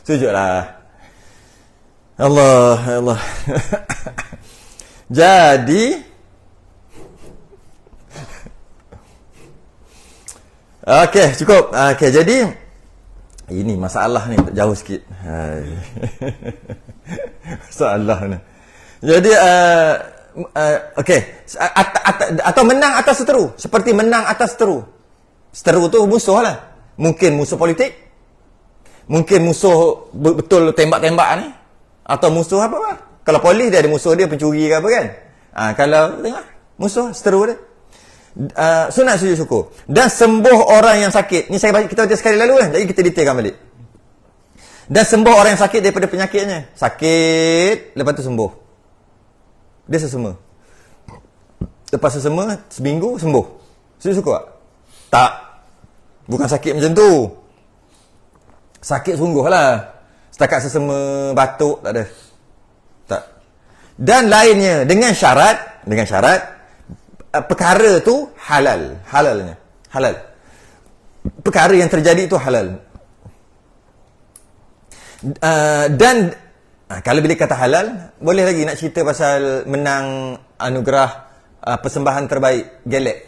Sujudlah. Allah. Jadi okey, cukup. Okey, jadi ini masalah ni jauh sikit. Masalah ni. Jadi okey, atau menang atas seteru. Seperti menang atas seteru. Seteru tu musuh lah. Mungkin musuh politik. Mungkin musuh betul tembak-tembak ni. Atau musuh apa-apa. Kalau polis dia ada musuh dia pencuri ke apa kan. Kalau tengok musuh seteru dia. Sunat sujud syukur. Dan sembuh orang yang sakit. Ni kita baca sekali lalu kan. Jadi kita detailkan balik. Dan sembuh orang yang sakit daripada penyakitnya. Sakit, lepas tu sembuh. Dia sesama. Lepas sesama, seminggu sembuh. Sujud syukur tak? Tak. Bukan sakit macam tu. Sakit sungguh lah. Setakat sesama batuk, tak ada. Tak. Dan lainnya, dengan syarat, perkara tu halal. Halal. Perkara yang terjadi itu halal. Dan kalau bila kata halal, boleh lagi nak cerita pasal menang anugerah persembahan terbaik Gelek.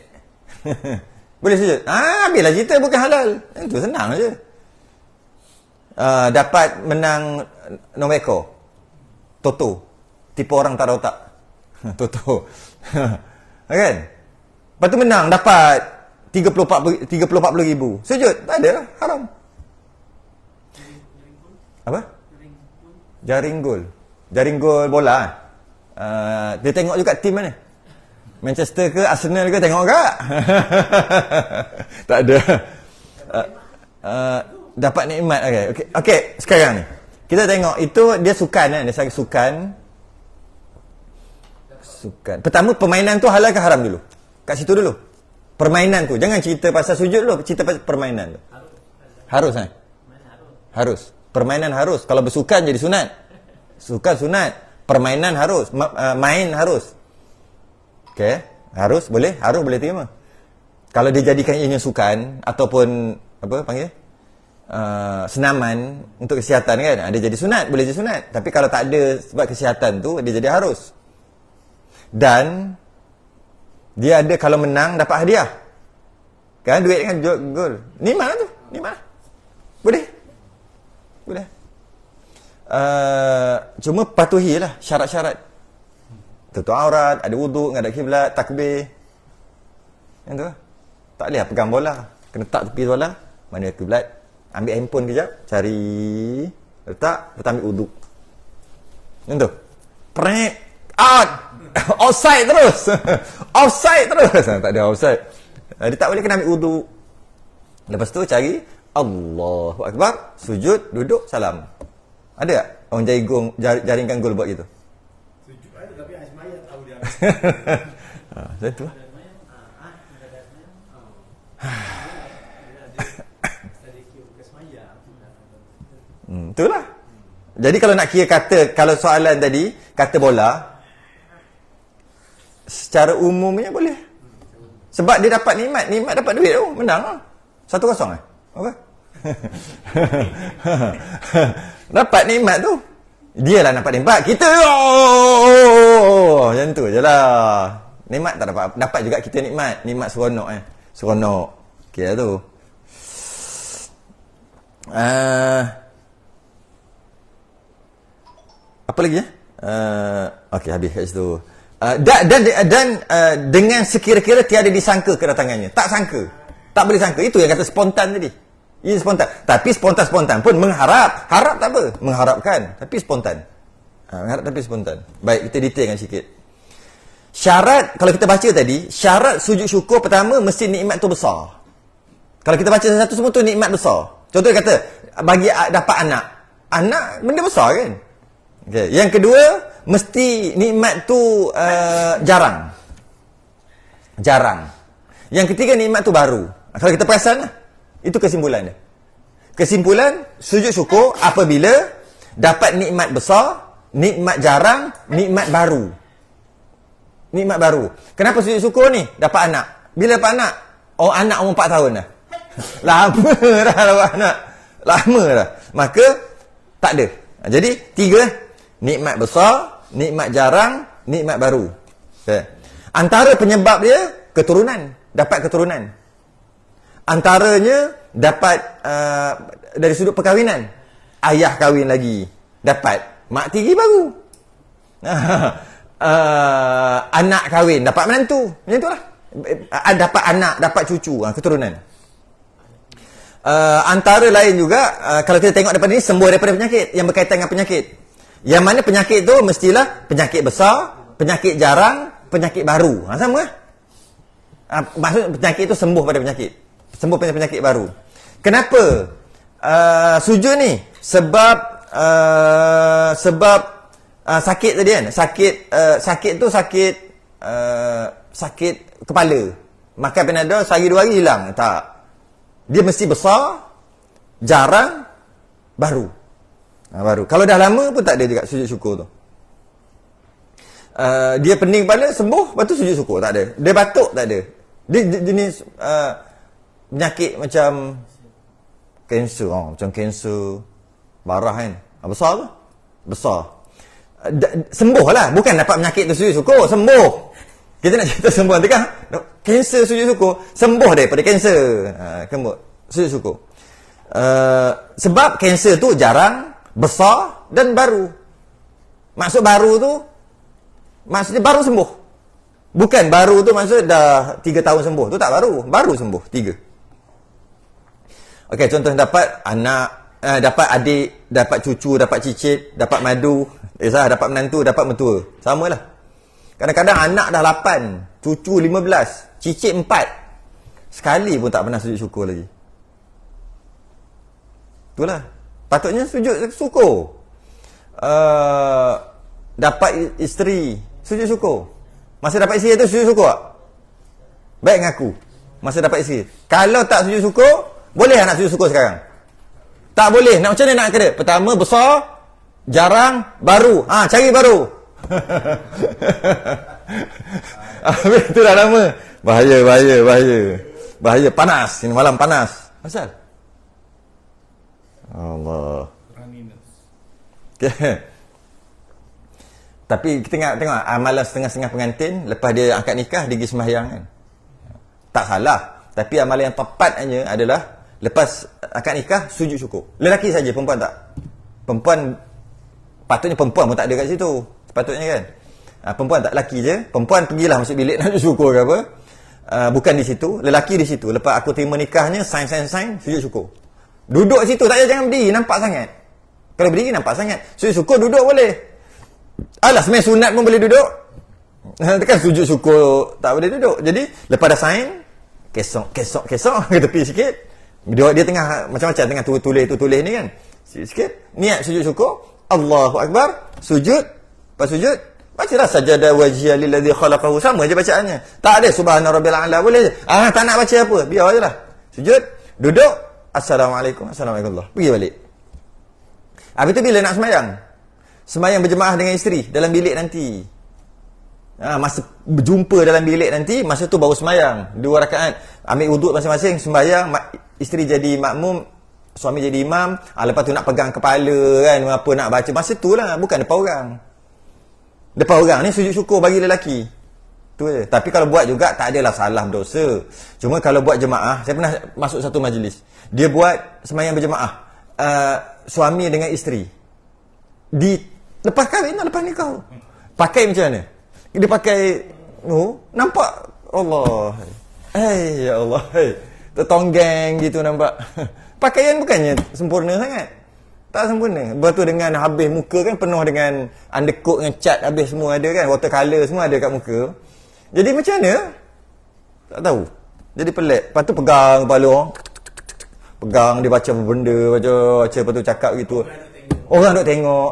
Boleh saja. Habislah cerita, bukan halal. Itu senang aja. Dapat menang nombor ekor Toto. Tipu orang tak ada otak. Toto. Kan? Lepas tu menang, dapat 30-40 ribu. Sujud? Tak ada lah, haram. Apa? Jaring gol bola. Dia tengok juga tim mana? Manchester ke Arsenal ke, tengok tak? Tak ada. Dapat nikmat. Okey, sekarang ni kita tengok itu dia sukan kan, dia sangat sukan. Pertama, permainan tu halal ke haram dulu? Kat situ dulu. Permainan tu, jangan cerita pasal sujud dulu, cerita pasal permainan tu. Harus kan? Harus. Permainan harus. Kalau bersukan jadi sunat. Sukan sunat. Permainan harus. Main harus. Okey, harus boleh terima. Kalau dia jadikan ianya sukan ataupun apa panggil? Senaman untuk kesihatan kan, dia jadi sunat, boleh jadi sunat. Tapi kalau tak ada sebab kesihatan tu, dia jadi harus. Dan dia ada kalau menang dapat hadiah. Kan duit kan gol. Nikmat tu, nikmat. Boleh. Cuma patuhilah syarat-syarat. Tutup aurat, ada wuduk, ngadap kiblat, takbir. Yang tu lah. Tak boleh pegang bola. Kena tak tepi bola. Mana kiblat? Ambil handphone kejap, cari, letak, lepas ambil wuduk. Yang tu. Prek, out. Offside terus. Tak ada offside. Dia tak boleh kena ambil wuduk. Lepas tu cari Allahu Akbar, sujud, duduk, salam. Ada tak orang jaringkan gol buat gitu? Sujud ada, tapi Asmaya tahu dia. Macam tu lah. Itulah. Jadi kalau nak kira kata, kalau soalan tadi, kata bola, secara umumnya boleh. Sebab dia dapat nikmat dapat duit tu, menang lah. 1-0 lah. Apa? Dapat nikmat tu. Dia lah dapat nikmat. Kita macam tu je lah. Nikmat tak dapat. Dapat juga kita nikmat. Nikmat seronok Seronok. Okey lah tu. Apa lagi okey, habis kat situ. Dan dengan sekira-kira tiada disangka kedatangannya. Tak sangka. Tak boleh sangka. Itu yang kata spontan tadi. Ini spontan. Tapi spontan-spontan pun mengharap. Harap tak apa. Mengharapkan. Tapi spontan. Mengharap tapi spontan. Baik, kita detailkan sikit. Syarat, kalau kita baca tadi, syarat sujud syukur pertama, mesti nikmat tu besar. Kalau kita baca satu semua tu nikmat besar. Contoh dia kata, bagi dapat anak. Anak, benda besar kan? Okay. Yang kedua, mesti nikmat tu jarang. Yang ketiga, nikmat tu baru. Kalau kita perasan lah, itu kesimpulan dia. Kesimpulan, sujud syukur apabila dapat nikmat besar, nikmat jarang, nikmat baru. Nikmat baru. Kenapa sujud syukur ni? Dapat anak. Bila dapat anak? Oh, anak umur 4 tahun dah. Lama dah dapat anak. Lama dah. Maka, tak ada. Jadi, 3. Nikmat besar, nikmat jarang, nikmat baru. Okay. Antara penyebab dia, keturunan. Dapat keturunan. Antaranya, dapat dari sudut perkahwinan. Ayah kahwin lagi. Dapat mak tiri baru. Anak kahwin, dapat menantu. Macam itulah. Dapat anak, dapat cucu, keturunan. Antara lain juga, kalau kita tengok daripada ni, sembuh daripada penyakit yang berkaitan dengan penyakit. Yang mana penyakit tu mestilah penyakit besar, penyakit jarang, penyakit baru. Sama lah. Maksud penyakit tu sembuh pada penyakit. Sembuh pada penyakit baru. Kenapa sujud ni? sebab sakit tadi kan. Sakit tu sakit kepala. Makan Panadol sehari 2 hari hilang. Tak. Dia mesti besar, jarang, baru. Baru. Kalau dah lama pun tak ada juga sujud syukur tu. Dia pening kepala, sembuh, lepas tu sujud syukur. Tak ada. Dia batuk, tak ada. Dia jenis penyakit macam kanser. Macam kanser barah kan. Besar tu? Besar. Sembuh lah. Bukan dapat penyakit tu sujud syukur. Sembuh. Kita nak cerita sembuh nanti kan. Kanser sujud syukur. Sembuh daripada kanser. Sujud syukur. Sebab kanser tu jarang, besar dan baru. Maksud baru tu, maksudnya baru sembuh. Bukan baru tu maksud dah 3 tahun sembuh. Tu tak baru. Baru sembuh. 3. Okey, contoh dapat anak, dapat adik, dapat cucu, dapat cicit, dapat madu. Dapat menantu, dapat mertua. Sama lah. Kadang-kadang anak dah 8, cucu 15, cicit 4. Sekali pun tak pernah sujud syukur lagi. Itulah. Patutnya sujud syukur. Dapat isteri, sujud syukur. Masa dapat isteri tu sujud syukur tak? Baik ngaku. Masa dapat isteri. Kalau tak sujud syukur, boleh nak sujud syukur sekarang? Tak boleh. Nak macam mana nak kena? Pertama, besar, jarang, baru. Cari baru. Habis tu dah lama. Bahaya. Panas. Ini malam panas. Asal? Allah. Okay. Tapi kita tengok amalan setengah-setengah pengantin, lepas dia angkat nikah, dia pergi sembahyang kan. Tak salah. Tapi amalan yang tepatnya adalah lepas akad nikah, sujud syukur. Lelaki saja, perempuan tak. Patutnya perempuan pun tak ada kat situ. Sepatutnya kan. Perempuan tak, lelaki je. Perempuan pergilah masuk bilik nak sujud syukur ke apa. Bukan di situ. Lelaki di situ. Lepas aku terima nikahnya, sign, sujud syukur. Duduk situ, tak payah jangan berdiri, nampak sangat. Kalau berdiri nampak sangat. Sujud syukur duduk boleh. Alah, sebenarnya sunat pun boleh duduk. Kan sujud syukur tak boleh duduk. Jadi, lepas dah sign, kesok ke tepi sikit. Dia tengah macam-macam tengah tulis ni kan. Sikit, niat sujud syukur. Allahu Akbar, sujud. Lepas sujud, bacalah sajadah wajhiya lillazi khalaqahu. Sama je bacaannya. Tak ada subhana rabbil a'la, boleh je. Tak nak baca apa, biar ajalah. Sujud, duduk, assalamualaikum. Pergi balik. Habis tu bila nak sembahyang? Sembahyang berjemaah dengan isteri dalam bilik nanti. Masa berjumpa dalam bilik nanti, masa tu baru sembahyang 2 rakaat. Ambil wuduk masing-masing, sembahyang, isteri jadi makmum, suami jadi imam. Lepas tu nak pegang kepala kan, apa nak baca. Masa tu lah, bukan depan orang. Depan orang ni sujud syukur bagi lelaki. Tu je. Tapi kalau buat juga tak adalah salah berdosa. Cuma kalau buat jemaah, saya pernah masuk satu majlis. Dia buat sembahyang berjemaah. Suami dengan isteri. Lepas kahwin, lepas nikah. Pakai macam mana? Dia pakai nampak Allah. Ya Allah. Tertonggeng gitu nampak. Pakaian bukannya sempurna sangat. Tak sempurna. Lepas tu dengan habis muka kan penuh dengan undercoat dengan cat habis semua ada kan. Watercolor semua ada kat muka. Jadi macam mana? Tak tahu. Jadi pelik. Lepas tu pegang kepala orang. Pegang dia baca apa benda. Baca. Lepas tu cakap gitu. Orang duk tengok.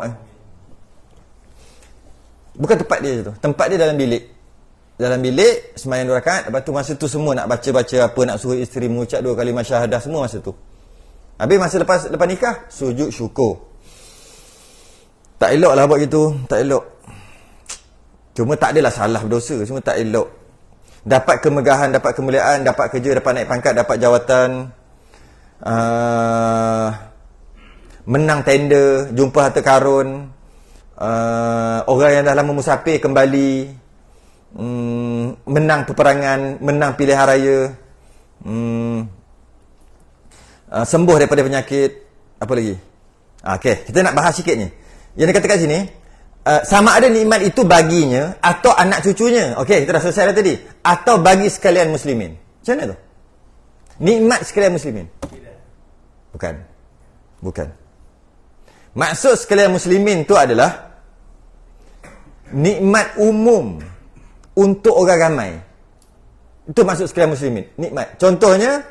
Bukan tempat dia tu. Tempat dia dalam bilik. Dalam bilik, sembahyang 2 rakaat. Lepas tu masa tu semua nak baca-baca apa, nak suruh isteri mengucap 2 kalimah syahadah, semua masa tu. Habis masa lepas nikah, sujud syukur. Tak elok lah buat gitu. Tak elok. Cuma tak adalah salah berdosa. Cuma tak elok. Dapat kemegahan, dapat kemuliaan, dapat kerja, dapat naik pangkat, dapat jawatan. Menang tender, jumpa harta karun. Orang yang dah lama musafir kembali. Menang peperangan, menang pilihan raya. Sembuh daripada penyakit. Apa lagi? Okey, kita nak bahas sikit ni. Yang dia kata kat sini, sama ada nikmat itu baginya atau anak cucunya. Okey, kita dah selesai dah tadi. Atau bagi sekalian muslimin. Macam mana tu? Nikmat sekalian muslimin. Bukan. Maksud sekalian muslimin tu adalah nikmat umum untuk orang ramai. Itu maksud sekalian muslimin. Nikmat. Contohnya,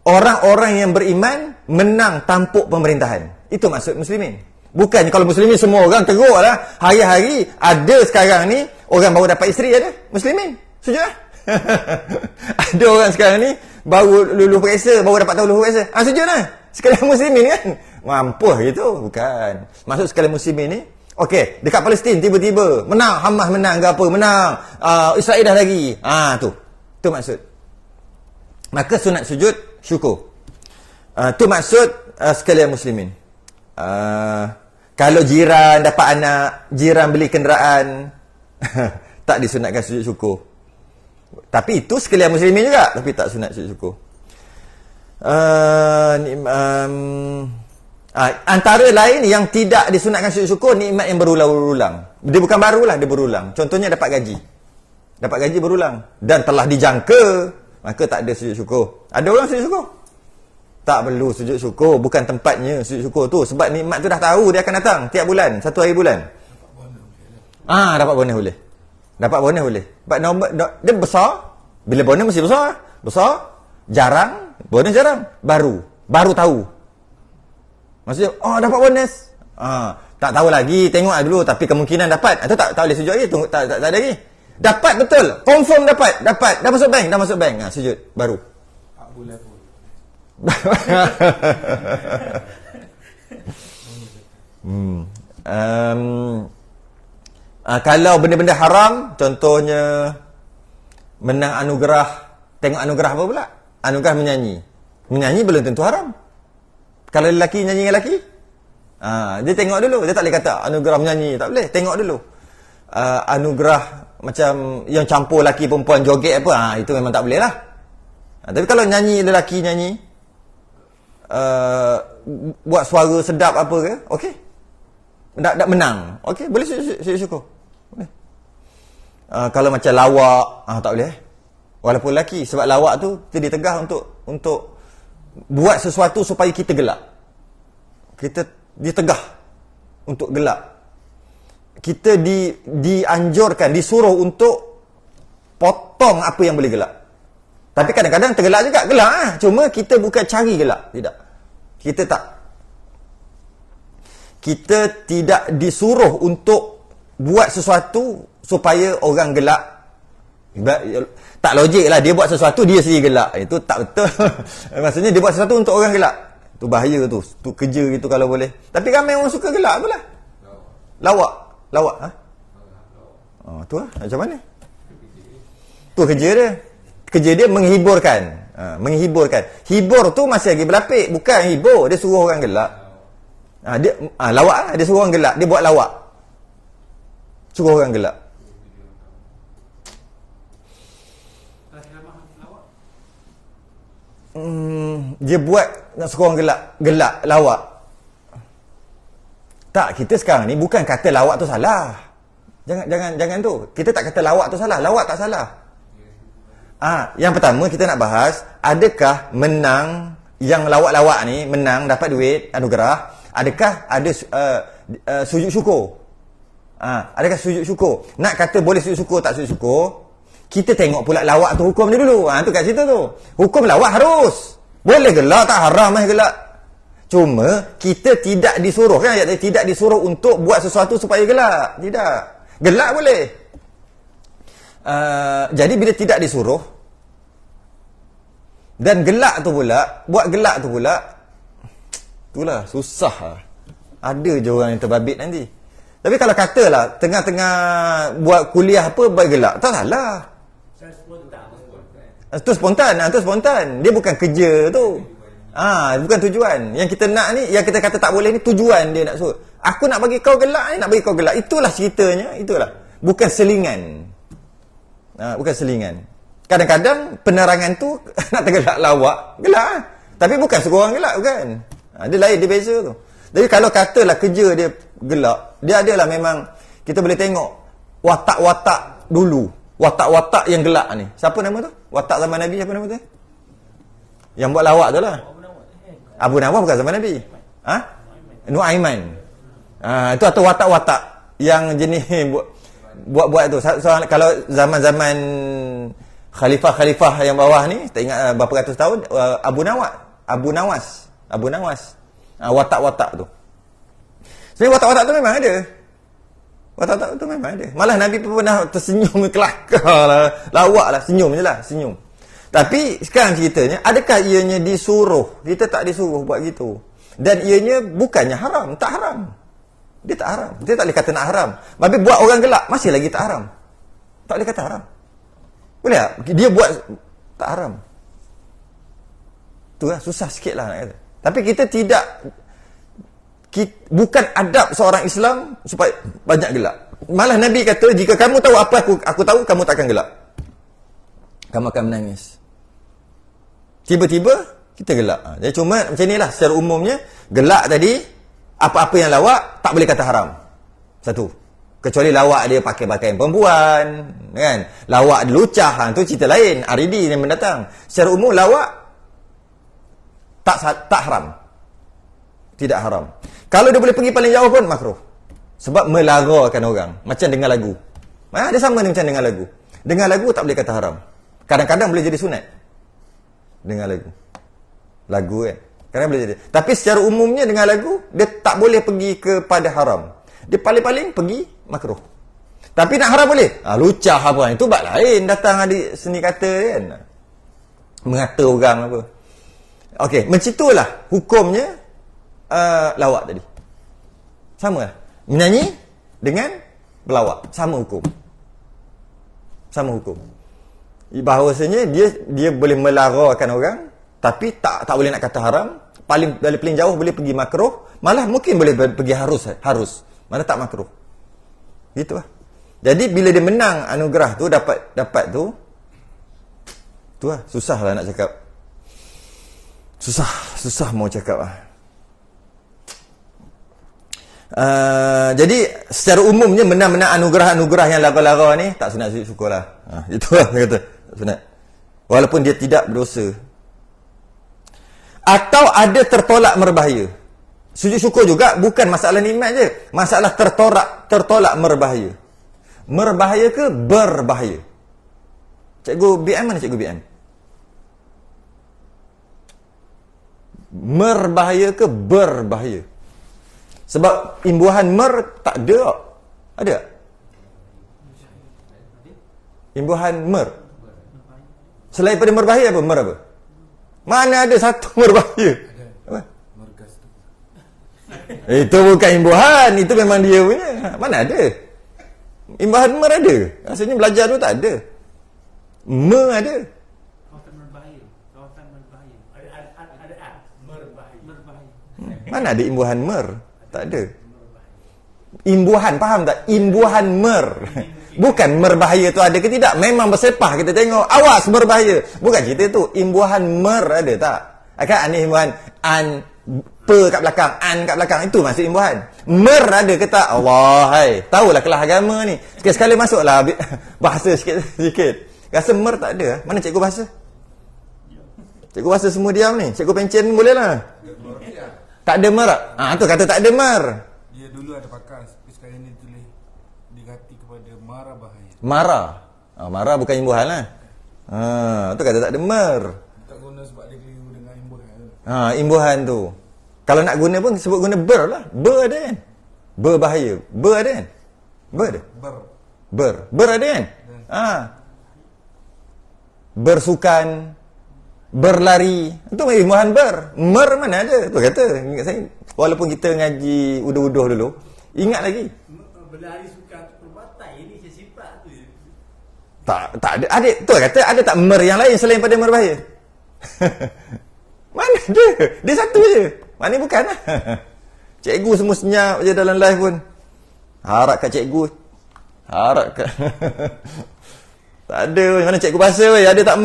orang-orang yang beriman menang tampuk pemerintahan. Itu maksud muslimin. Bukan kalau muslimin semua orang teruk lah. Hari-hari ada sekarang ni orang baru dapat isteri ada. Muslimin. Setuju tak? Ada orang sekarang ni baru luluh periksa, baru dapat tahu luluh periksa. Setuju tak? Sekalian muslimin kan? Mampuh gitu. Bukan. Maksud sekalian muslimin ni, okey, dekat Palestin tiba-tiba menang, Hamas menang ke apa, menang. Israel dah lagi. Tu. Tu maksud. Maka sunat sujud syukur. Tu maksud sekalian muslimin. Kalau jiran dapat anak, jiran beli kenderaan, tak disunatkan sujud syukur. Tapi itu sekalian muslimin juga, tapi tak sunat sujud syukur. Antara lain yang tidak disunatkan sujud syukur, nikmat yang berulang-ulang. Dia bukan barulah, dia berulang. Contohnya dapat gaji. Dapat gaji berulang. Dan telah dijangka, maka tak ada sujud syukur. Ada orang sujud syukur? Tak perlu sujud syukur. Bukan tempatnya sujud syukur tu. Sebab nikmat tu dah tahu dia akan datang tiap bulan. Satu hari bulan. Dapat bonus boleh. Dapat bonus boleh. Sebab dia besar. Bila bonus mesti besar. Besar. Jarang. Bonus jarang. Baru tahu. Maksudnya, dapat bonus. Tak tahu lagi. Tengok dulu. Tapi kemungkinan dapat. Atau tak boleh sujud lagi. Tunggu, tak ada lagi. Dapat betul. Confirm dapat. Dah masuk bank. Sujud. Baru. 4 bulan pun. Kalau benda-benda haram, contohnya menang anugerah, tengok anugerah apa pula? Anugerah menyanyi belum tentu haram. Kalau lelaki nyanyi dengan lelaki, dia tengok dulu. Dia tak boleh kata anugerah menyanyi, tak boleh. Tengok dulu. Anugerah macam yang campur lelaki perempuan joget apa, itu memang tak boleh lah. Tapi kalau lelaki nyanyi, buat suara sedap apa ke, okey, dah menang, okey, boleh sujud syukur. Boleh. Kalau macam lawak, tak boleh. Walaupun lelaki, sebab lawak tu dia tegah untuk buat sesuatu supaya kita gelak. Dia tegah untuk gelak. Kita dianjurkan, disuruh untuk potong apa yang boleh gelak. Tapi kadang-kadang tergelak juga. Gelak cuma kita bukan cari gelak. Tidak. Kita tidak disuruh untuk buat sesuatu supaya orang gelak. Tak logik lah. Dia buat sesuatu, dia sendiri gelak. Itu tak betul. Maksudnya dia buat sesuatu untuk orang gelak. Itu bahaya tu. Tu kerja gitu kalau boleh. Tapi ramai orang suka gelak pula. Lawak. Tu lah. Macam mana? Tu kerja dia. Kerja dia menghiburkan. Menghiburkan. Hibur tu masih lagi berlapik. Bukan hibur. Dia suruh orang gelak. Lawak lah. Dia suruh orang gelak. Dia buat lawak. Suruh orang gelak. Dia buat nak suruh orang gelak. Lawak. Tak, kita sekarang ni bukan kata lawak tu salah. Jangan tu. Kita tak kata lawak tu salah. Lawak tak salah. Yang pertama kita nak bahas, adakah menang yang lawak-lawak ni menang dapat duit anugerah, adakah ada sujud syukur? Adakah sujud syukur? Nak kata boleh sujud syukur tak sujud syukur, kita tengok pula lawak tu hukum dia dulu. Tu kat situ tu. Hukum lawak harus. Boleh gelak tak haram gelak. Cuma kita tidak disuruh kan, tidak disuruh untuk buat sesuatu supaya gelak. Tidak. Gelak boleh. Jadi bila tidak disuruh dan gelak tu pula, buat gelak tu pula, itulah susah lah. Ada je orang yang terbabit nanti. Tapi kalau katalah tengah-tengah buat kuliah apa buat gelak, tak salah. Itu spontan. Dia bukan kerja tu. Bukan tujuan. Yang kita nak ni, yang kita kata tak boleh ni, tujuan dia nak suruh. Aku nak bagi kau gelak ni, nak bagi kau gelak. Itulah ceritanya, itulah. Bukan selingan. Bukan selingan. Kadang-kadang penerangan tu nak tergelak lawak, gelak. Tapi bukan suruh orang gelak, bukan. Dia lain, dia beza tu. Jadi kalau katalah kerja dia gelak, dia adalah memang, kita boleh tengok watak-watak dulu. Watak-watak yang gelak ni. Siapa nama tu? Watak zaman Nabi, siapa nama tu? Yang buat lawak tu lah. Abu Nawas bukan zaman Nabi. Nuaiman. Itu atau watak-watak yang jenis buat tu. Kalau zaman-zaman khalifah-khalifah yang bawah ni, tak ingat berapa ratus tahun, Abu Nawas. Watak-watak tu. Sebenarnya watak-watak tu memang ada. Watak-watak tu memang ada. Malah Nabi pun pernah tersenyum, kelakar lah, lawak lah, senyum je lah, senyum. Tapi sekarang ceritanya, adakah ianya disuruh? Kita tak disuruh buat gitu. Dan ianya bukannya haram, tak haram. Dia tak haram. Dia tak boleh kata nak haram. Tapi buat orang gelak, masih lagi tak haram. Tak boleh kata haram. Boleh tak? Dia buat tak haram. Tu lah, susah sikit lah nak kata. Tapi kita tidak, bukan adab seorang Islam supaya banyak gelak. Malah Nabi kata, jika kamu tahu apa aku tahu, kamu takkan gelak. Kamu akan menangis. Tiba-tiba kita gelak. Jadi cuma macam inilah secara umumnya, gelak tadi, apa-apa yang lawak tak boleh kata haram. Satu. Kecuali lawak dia pakai pakaian perempuan, kan? Lawak dia lucah, tu cerita lain. Aridi yang mendatang. Secara umum lawak tak haram. Tidak haram. Kalau dia boleh pergi paling jauh pun makruh. Sebab melarakan orang. Macam dengar lagu. Dia sama macam dengar lagu. Dengar lagu tak boleh kata haram. Kadang-kadang boleh jadi sunat. Dengar lagu. Lagu kan. Kadang boleh jadi. Tapi secara umumnya dengar lagu, dia tak boleh pergi kepada haram. Dia paling-paling pergi makruh. Tapi nak haram boleh. Lucah apa. Itu bab lain. Datang adik seni kata kan. Mengata orang apa. Okey, macam itulah hukumnya lawak tadi. Sama lah. Menyanyi dengan berlawak. Sama hukum. Sama hukum. Bahawasanya dia boleh melarakan orang, tapi tak boleh nak kata haram. Paling jauh boleh pergi makruh. Malah mungkin boleh pergi harus. Mana tak makruh. Gitu lah. Jadi bila dia menang anugerah tu, dapat tu lah, susah lah nak cakap. Susah mau cakap lah. Jadi secara umumnya menang-menang anugerah-anugerah yang lara-lara ni tak sunat sujud syukur lah. Itulah dia kata. Sunat. Walaupun dia tidak berdosa. Atau ada tertolak merbahaya. Sujud syukur juga bukan masalah nikmat je. Masalah tertolak merbahaya. Merbahaya ke berbahaya? Cikgu BM mana cikgu BM? Merbahaya ke berbahaya? Sebab imbuhan tak ada. Ada? Imbuhan selain pada merbahaya apa? Apa? Mana ada satu merbahaya? Apa? Itu bukan imbuhan. Itu memang dia punya. Mana ada? Imbuhan ada. Rasanya belajar tu tak ada. Ada. Mana ada imbuhan tak ada. Imbuhan, faham tak? Imbuhan bukan merbahaya tu ada ke tidak. Memang bersepah kita tengok. Awas berbahaya. Bukan cerita tu. Imbuhan ada tak? Kan ada imbuhan kat belakang, kat belakang. Itu maksud imbuhan. Ada ke tak? Allah, hai. Tahulah kelas agama ni. Sekali-sekali masuklah bahasa sikit. Rasa tak ada. Mana cikgu bahasa? Cikgu bahasa semua diam ni. Cikgu pencen boleh lah. Tak ada tu kata tak ada Dia dulu ada pakar, sekarang ni tulis diganti kepada marah bahaya. Marah bukan imbuhan lah. Tu kata tak ada Tak guna sebab dia keliru dengan imbuhan. Imbuhan tu. Kalau nak guna pun sebut guna lah. Ada kan? Berbahaya. Ada kan? Ada. Ada kan? Bersukan, berlari. Itu imbuhan mana ada? Tu kata. Ingat saya, walaupun kita ngaji uduh-uduh dulu, ingat lagi. Berlari sukan perbuatan ini sifat tu. Tak ada. Adik tu kata ada tak yang lain selain pada berbahaya? Mana ada? Dia satu je. Mana bukan lah. Cikgu semua senyap je dalam live pun. Harap kat cikgu. Tak ada. Mana cikgu bahasa weh? Ada tak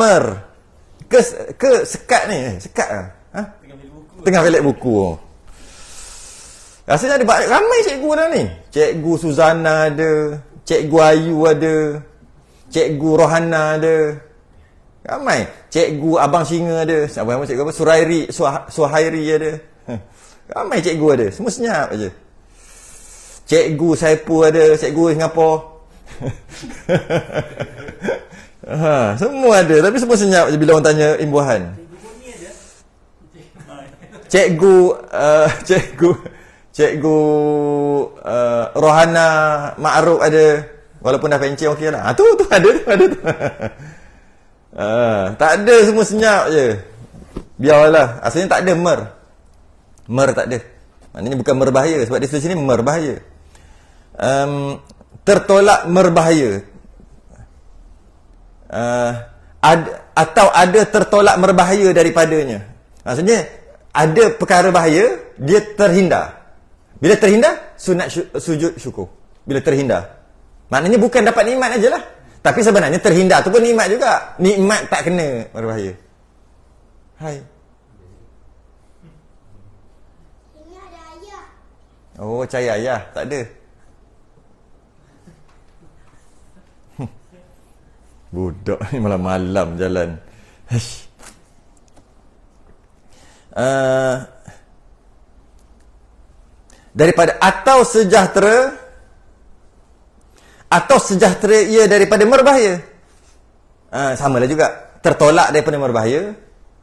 ke sekat ni? Sekat lah. Tengah pelik buku. Rasanya ada ramai cikgu dah ni. Cikgu Suzana ada. Cikgu Ayu ada. Cikgu Rohana ada. Ramai. Cikgu Abang Singa ada. Apa cikgu apa? Suhairi ada. Ramai cikgu ada. Semua senyap aje. Cikgu Saipu ada. Cikgu Singapura. Semua ada. Tapi semua senyap je bila orang tanya imbuhan. cikgu Rohana Ma'ruf ada, walaupun dah pencen okey lah. Tu ada tu. Tak ada, semua senyap je. Biarlah. Asalnya tak ada mer tak ada. Maknanya bukan berbahaya, sebab di sini berbahaya. Tertolak berbahaya. Atau ada tertolak berbahaya daripadanya. Maksudnya ada perkara bahaya, dia terhindar. Bila terhindar, sunat sujud syukur. Bila terhindar, maknanya bukan dapat nikmat ajalah, tapi sebenarnya terhindar tu pun nikmat juga. Nikmat tak kena berbahaya. Hai. Ini ada ayah. Oh, cari ayah. Tak ada. Budak ni malam-malam jalan. Daripada atau sejahtera ia daripada merbahaya. Samalah juga. Tertolak daripada merbahaya,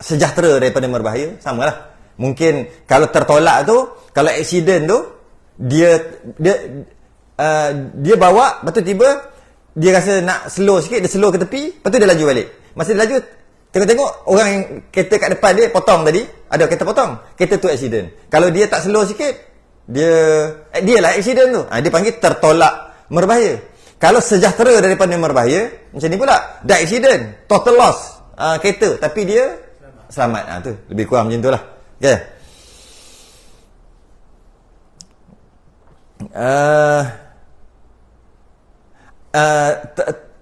sejahtera daripada merbahaya, samalah. Mungkin kalau tertolak tu, kalau aksiden tu, dia bawa, lepas tu tiba dia rasa nak slow sikit, dia slow ke tepi, lepas tu dia laju balik. Masa dia laju, tengok-tengok orang yang kereta kat depan dia potong tadi, ada kereta potong, kereta tu aksiden. Kalau dia tak slow sikit, dia lah aksiden tu. Dia panggil tertolak merbahaya. Kalau sejahtera daripada merbahaya, macam ni pula, dah aksiden, total loss kereta, tapi dia selamat. Tu lebih kurang macam tu lah. Okay.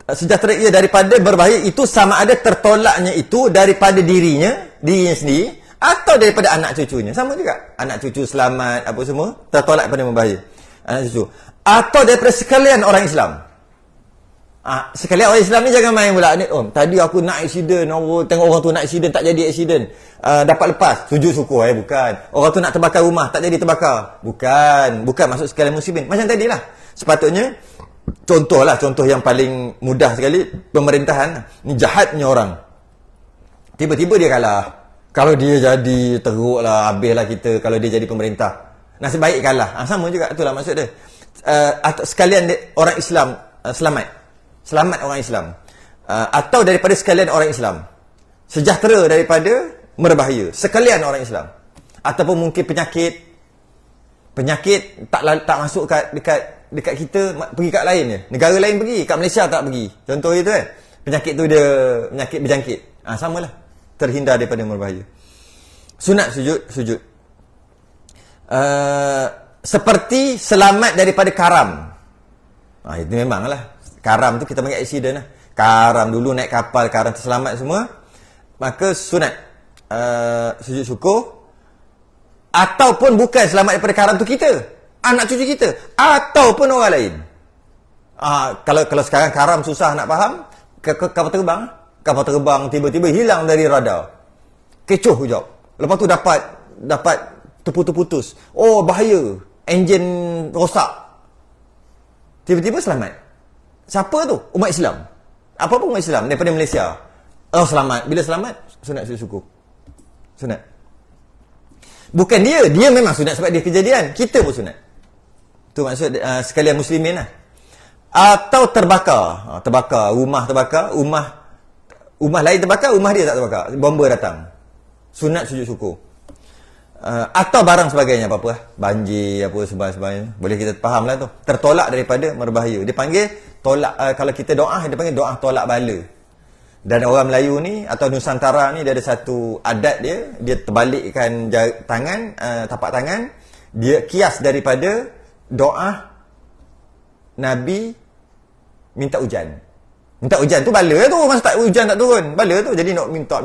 Sejahtera ia daripada berbahaya itu sama ada tertolaknya itu daripada dirinya sendiri atau daripada anak cucunya. Sama juga. Anak cucu selamat, apa semua, tertolak daripada berbahaya. Anak cucu. Atau daripada sekalian orang Islam. Sekalian orang Islam ni jangan main pula. Tadi aku nak aksiden, tengok orang tu nak aksiden, tak jadi aksiden. Dapat lepas, sujud syukur. Bukan. Orang tu nak terbakar rumah, tak jadi terbakar. Bukan masuk sekalian muslimin. Macam tadi lah. Sepatutnya, contoh yang paling mudah sekali, pemerintahan. Ni jahatnya orang. Tiba-tiba dia kalah. Kalau dia jadi, teruk lah, habis lah kita kalau dia jadi pemerintah. Nasib baik kalah. Sama juga, itulah maksud dia. Atau sekalian orang Islam selamat orang Islam, atau daripada sekalian orang Islam, sejahtera daripada merbahaya sekalian orang Islam, ataupun mungkin penyakit tak masuk dekat kita, pergi kat lain je, negara lain pergi, kat Malaysia tak pergi, contoh itu kan. Penyakit tu dia penyakit berjangkit, samalah, terhindar daripada merbahaya. Sunat sujud seperti selamat daripada karam. Itu memanglah. Karam tu kita panggil aksiden lah. Karam dulu naik kapal, karam terselamat semua. Maka sunat sujud syukur. Ataupun bukan selamat daripada karam tu kita, anak cucu kita, ataupun orang lain. Kalau sekarang karam susah nak faham, kapal terbang tiba-tiba hilang dari radar. Kecoh hujau. Lepas tu dapat terputus-putus. Oh, bahaya. Enjin rosak. Tiba-tiba selamat. Siapa tu? Umat Islam. Apa pun umat Islam daripada Malaysia. Oh, selamat. Bila selamat, sunat sujud syukur. Sunat. Bukan dia memang sunat sebab dia kejadian. Kita pun sunat. Tu maksud sekalian muslimin lah. Atau terbakar. Rumah terbakar, rumah lain terbakar, rumah dia tak terbakar. Bomba datang. Sunat sujud syukur. Atau barang sebagainya, apa-apa lah. Banjir, apa sebagainya. Boleh kita faham lah tu. Tertolak daripada merbahaya. Dia panggil tolak, kalau kita doa, dia panggil doa tolak bala. Dan orang Melayu ni, atau Nusantara ni, dia ada satu adat dia terbalikkan tapak tangan, dia kias daripada doa Nabi minta hujan. Minta hujan tu bala tu, masa tak hujan tak turun. Bala tu, jadi nak minta.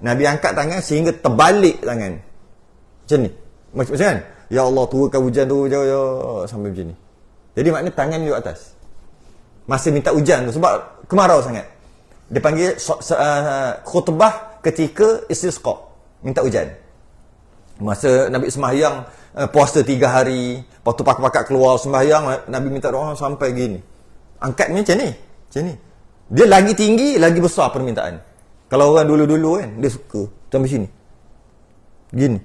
Nabi angkat tangan sehingga terbalik tangan. Macam ni. Macam kan? Ya Allah, turunkan hujan tu, ya, sampai macam ni. Jadi maknanya tangan duduk atas. Masa minta hujan tu, sebab kemarau sangat. Dia panggil khutbah ketika istisqa, minta hujan. Masa Nabi sembahyang, puasa 3 hari, lepas tu pakak-pakak keluar sembahyang, Nabi minta doa sampai gini. Angkat macam ni. Dia lagi tinggi, lagi besar permintaan. Kalau orang dulu-dulu kan, dia suka sampai sini. Gini.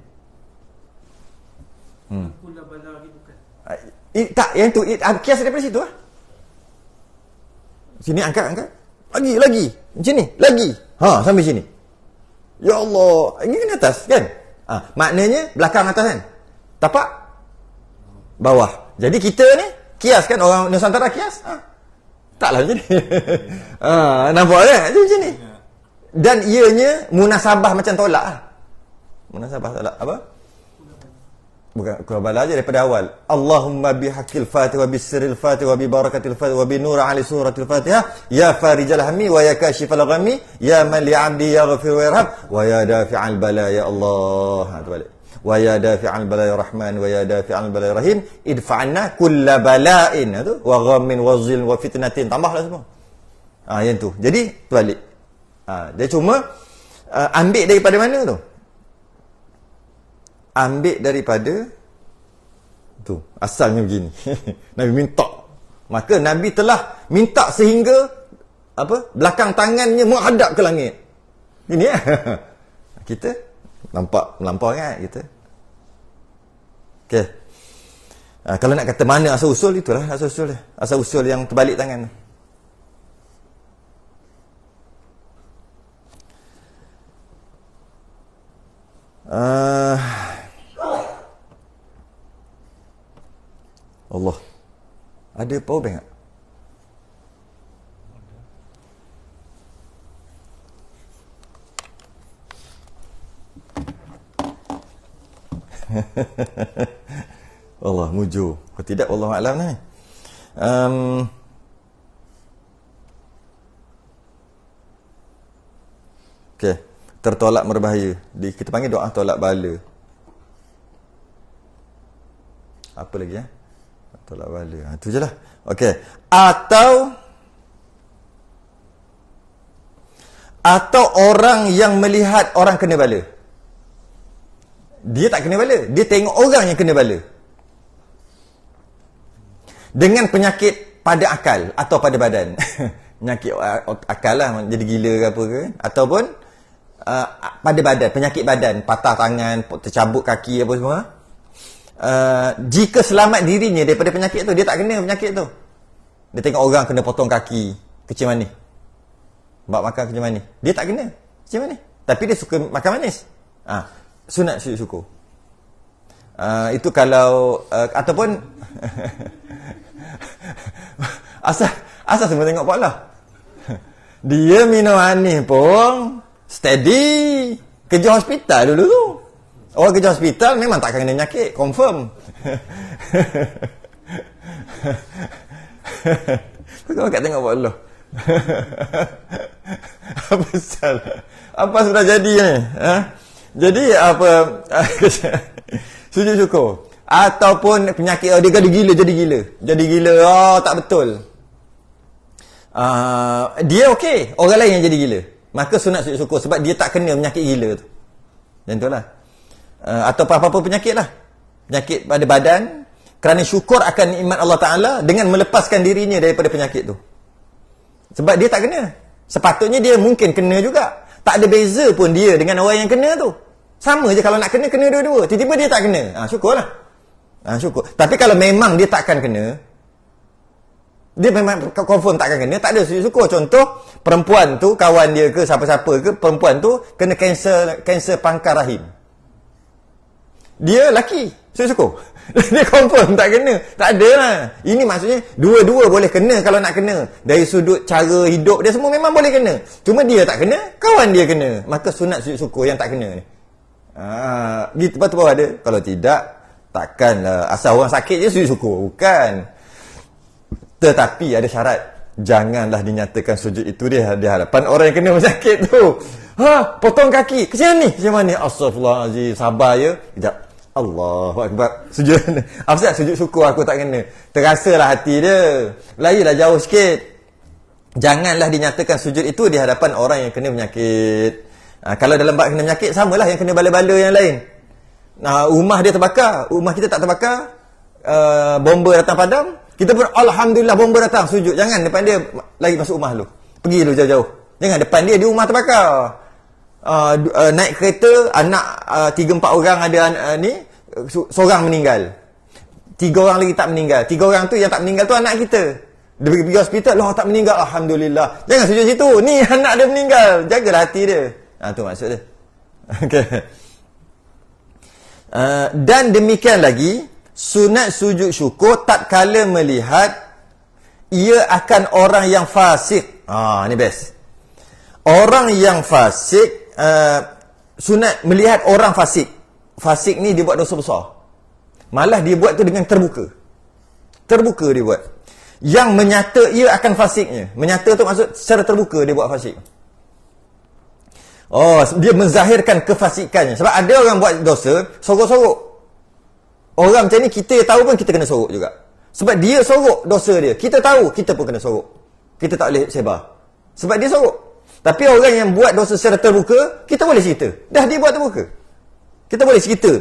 Pula bala lagi bukan. Tak, yang tu kias daripada situ lah. Sini angkat. Lagi. Macam ni, lagi. Sampai sini. Ya Allah, ini kan atas kan? Maknanya belakang atas kan? Tapak bawah. Jadi kita ni kias kan, orang Nusantara kias. Taklah macam ni. Nampak kan? Macam ni. Dan ianya munasabah macam tolak lah. Munasabah tolak apa? Bukan kubala aja daripada awal. Allahumma bihaqqil Fatihah wa bisirril Fatihah wa bi barakatil Fatihah wa bi nur ali suratil Fatihah ya farijal hammi wa ya kashifal ghammi ya man li 'abdi yaghfir wa yarham wa ya dafi'al bala ya Allah. Tu balik. Wa ya dafi'al bala ya Rahman wa ya dafi'al bala ya Rahim idfa'anna kulla bala'in. Tu wa ghammin wa zil wa fitnatin. Tambahlah semua. Yang tu. Jadi tu balik. Dia cuma ambil daripada mana tu? Ambil daripada tu, asalnya begini. Nabi minta. Maka Nabi telah minta sehingga belakang tangannya menghadap ke langit. Ini ya. Kita nampak melampau kan kita. Okey. Kalau nak kata mana asal usul, itulah asal usul dia. Asal usul yang terbalik tangan. Allah. Ada power bank tak? Allah mujur. Kalau tidak, wallahu a'lam ni. Okey. Tertolak berbahaya. Kita panggil doa tolak bala. Apa lagi ya? Tolak bala. Itu je lah. Okey. Atau orang yang melihat orang kena bala. Dia tak kena bala. Dia tengok orang yang kena bala. Dengan penyakit pada akal atau pada badan. Penyakit akal lah. Jadi gila ke apa ke. Ataupun pada badan. Penyakit badan. Patah tangan, tercabut kaki apa semua. Jika selamat dirinya daripada penyakit tu, dia tak kena penyakit tu. Dia tengok orang kena potong kaki kecil manis, buat makan kecil manis, dia tak kena kecil manis, tapi dia suka makan manis. Sunat sujud syukur. Itu kalau ataupun asal semua tengok Pak Allah. Dia minum manis pun steady, kerja hospital dulu tu. Orang kerja hospital memang tak kena penyakit, confirm. Kau kat tengok buat Allah. Apa salah? Apa sudah jadi ni? Jadi apa? Sujud syukur. Ataupun penyakit dia jadi gila. Tak betul. Dia okey, orang lain yang jadi gila. Maka sunat sujud syukur sebab dia tak kena penyakit gila tu. Macam tu lah. Atau apa-apa penyakit lah. Penyakit pada badan, kerana syukur akan nikmat Allah Ta'ala dengan melepaskan dirinya daripada penyakit tu. Sebab dia tak kena. Sepatutnya dia mungkin kena juga. Tak ada beza pun dia dengan orang yang kena tu. Sama je kalau nak kena dua-dua. Tiba-tiba dia tak kena. Syukurlah. Syukur. Tapi kalau memang dia takkan kena, dia memang confirm takkan kena, tak ada sujud syukur. Contoh, perempuan tu, kawan dia ke, siapa-siapa ke, perempuan tu kena kanser pangkar rahim. Dia laki, sujud syukur. Dia confirm tak kena. Tak ada lah. Ini maksudnya dua-dua boleh kena kalau nak kena. Dari sudut cara hidup dia semua memang boleh kena. Cuma dia tak kena, kawan dia kena. Maka sunat sujud syukur yang tak kena ni. Gitu lepas tu baru ada. Kalau tidak, takkanlah asal orang sakit je sujud syukur. Bukan. Tetapi ada syarat. Janganlah dinyatakan sujud itu dia di hadapan orang yang kena sakit tu. Potong kaki. Kesian ni. Macam mana? Astaghfirullahaladzim. Sabar ya. Sekejap. Allahu Akbar. Sujud. Afsad sujud syukur aku tak kena. Terasalah hati dia. Layalah jauh sikit. Janganlah dinyatakan sujud itu di hadapan orang yang kena penyakit. Kalau dalam bab kena penyakit, samalah yang kena bala-bala yang lain. Rumah dia terbakar. Rumah kita tak terbakar. Bomba datang padam. Kita pun alhamdulillah bomba datang. Sujud. Jangan depan dia lagi masuk rumah lu. Pergi lu jauh-jauh. Jangan depan dia, di rumah terbakar. naik kereta, anak 3-4 orang ada seorang meninggal. 3 orang lagi tak meninggal. 3 orang tu yang tak meninggal tu anak kita. Dia pergi hospital, tak meninggal, alhamdulillah. Jangan sujud situ. Ni anak dia meninggal. Jagalah hati dia. Tu maksud dia. Okey. Dan demikian lagi, sunat sujud syukur tatkala melihat ia akan orang yang fasik. Ni best. Orang yang fasik, sunat melihat orang fasik. Fasik ni dia buat dosa besar. Malah dia buat tu dengan terbuka. Terbuka dia buat. Yang menyata ia akan fasiknya. Menyata tu maksud secara terbuka dia buat fasik. Dia menzahirkan kefasikannya. Sebab ada orang buat dosa, sorok-sorok. Orang macam ni kita tahu pun kita kena sorok juga. Sebab dia sorok dosa dia. Kita tahu, kita pun kena sorok. Kita tak boleh sebar. Sebab dia sorok. Tapi orang yang buat dosa secara terbuka, kita boleh cerita. Dah dia buat terbuka. Kita boleh cerita.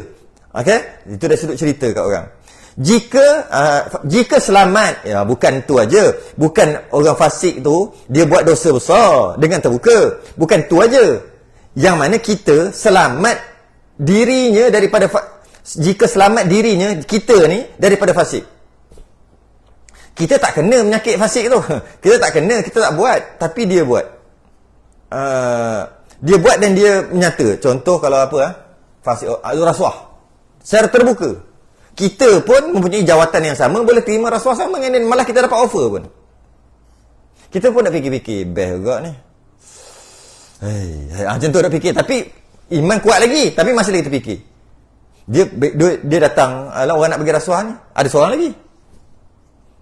Okey? Itu dah sudut cerita kat orang. Jika selamat, bukan tu aja. Bukan orang fasik tu dia buat dosa besar dengan terbuka. Bukan tu aja. Yang mana kita selamat dirinya daripada jika selamat dirinya kita ni daripada fasik. Kita tak kena menyakit fasik tu. Kita tak kena, kita tak buat, tapi dia buat. Dia buat dan dia menyata. Contoh kalau fasik rasuah. Secara terbuka. Kita pun mempunyai jawatan yang sama, boleh terima rasuah sama dengan dia, malah kita dapat offer pun. Kita pun nak fikir-fikir, best juga ni. Macam tu nak fikir, tapi iman kuat lagi, tapi masih lagi terfikir. Dia datang, orang nak bagi rasuah ni, ada seorang lagi.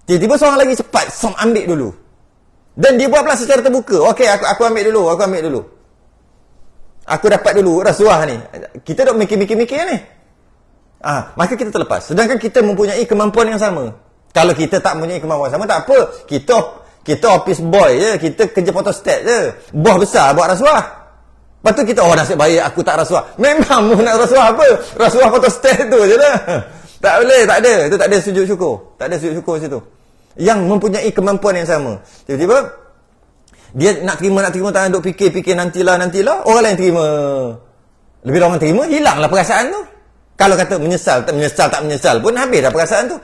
Tiba-tiba seorang lagi cepat, ambil dulu. Dan dia buat pula secara terbuka. Okey, aku ambil dulu. Aku dapat dulu rasuah ni. Kita dok mikir-mikir ni. Maka kita terlepas. Sedangkan kita mempunyai kemampuan yang sama. Kalau kita tak mempunyai kemampuan sama, tak apa. Kita office boy je. Kita kerja photostat je. Bos besar buat rasuah. Lepas tu kita, nasib baik aku tak rasuah. Memang mu nak rasuah apa? Rasuah photostat tu je lah. Tak boleh, tak ada. Itu tak ada sujud syukur. Tak ada sujud syukur situ. Yang mempunyai kemampuan yang sama. Tiba-tiba, dia nak terima, tak duk fikir nantilah. Orang lain terima. Lebih orang terima, hilanglah perasaan tu. Kalau kata menyesal tak menyesal pun habis dah perasaan tu.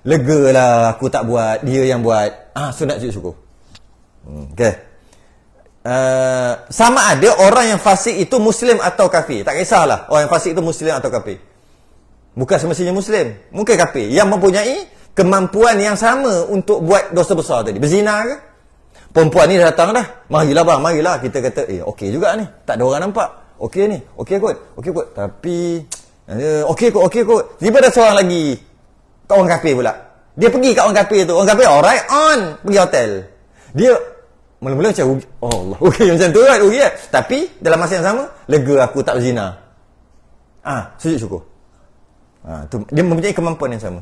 Lega lah aku tak buat, dia yang buat. Sunat sujud syukur. Okey. Sama ada orang yang fasik itu muslim atau kafir. Tak kisahlah orang yang fasik itu muslim atau kafir. Bukan semestinya muslim, mungkin kafir. Yang mempunyai kemampuan yang sama untuk buat dosa besar tadi. Berzina ke? Perempuan ni datang dah. Marilah bang, marilah. Kita kata, okey juga ni. Tak ada orang nampak. Okey ni, okey kot. Tapi okey kot. Tiba ada seorang lagi kat orang kafir pula. Dia pergi kat orang kafir tu. Orang kafir alright on, pergi hotel. Dia mula-mula macam Allah, okey macam tu kan, okey kan. Tapi dalam masa yang sama, lega aku tak berzina. Sujud syukur. Tu dia mempunyai kemampuan yang sama.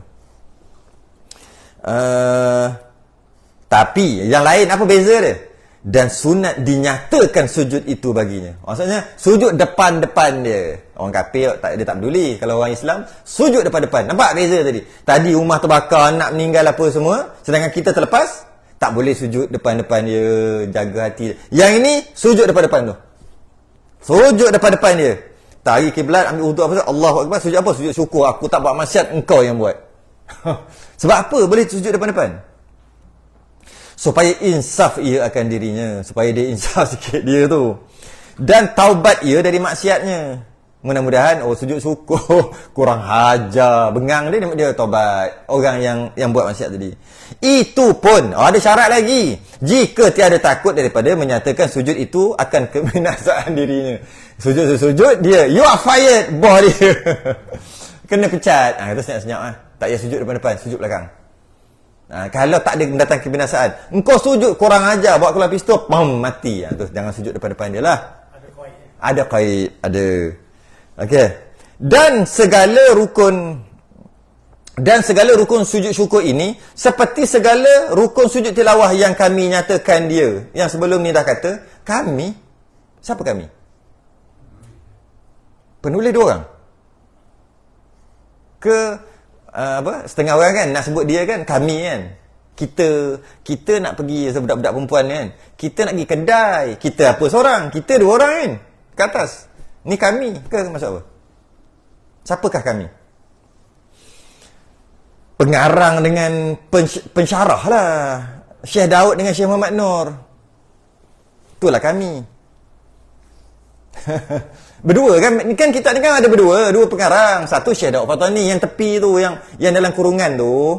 Tapi yang lain apa beza dia? Dan sunat dinyatakan sujud itu baginya. Maksudnya sujud depan-depan dia. Orang kafir dia tak peduli. Kalau orang Islam sujud depan-depan. Nampak beza tadi? Tadi rumah terbakar, anak meninggal apa semua, sedangkan kita terlepas, tak boleh sujud depan-depan dia, jaga hati. Yang ini sujud depan-depan tu. Sujud depan-depan dia. Tarik kiblat, ambil wuduk apa, Allahu Akbar, sujud apa? Sujud syukur. Aku tak buat maksiat, engkau yang buat. Sebab apa boleh sujud depan-depan? Supaya insaf ia akan dirinya. Supaya dia insaf sikit dia tu. Dan taubat ia dari maksiatnya. Mudah-mudahan, sujud syukur, kurang hajar, bengang dia taubat. Orang yang buat maksiat tadi. Itu pun, ada syarat lagi. Jika tiada takut daripada menyatakan sujud itu akan kebinasaan dirinya. Sujud dia, you are fired, boh dia. Kena pecat. Itu senyap-senyap lah. Tak payah sujud depan-depan, sujud belakang. Kalau tak ada mendatang kebinasaan, engkau sujud kurang ajar, bawa keluar pistol, mati. Terus jangan sujud depan-depan dia lah. Ada qaid, ada. Okey. Dan segala rukun sujud syukur ini seperti segala rukun sujud tilawah yang kami nyatakan dia. Yang sebelum ni dah kata, kami. Siapa kami? Penulis dua orang. Setengah orang kan nak sebut dia kan, kami kan. Kita nak pergi budak-budak perempuan kan. Kita nak pergi kedai. Kita apa seorang? Kita dua orang kan. ke atas. Ni kami ke maksud apa? Siapakah kami? Pengarang dengan pensyarah lah. Syekh Daud dengan Syekh Muhammad Nur. Itulah kami. Berdua kan, kan kita ni kan ada berdua, dua pengarang. Satu Syekh Daud Fatani yang tepi tu, yang dalam kurungan tu.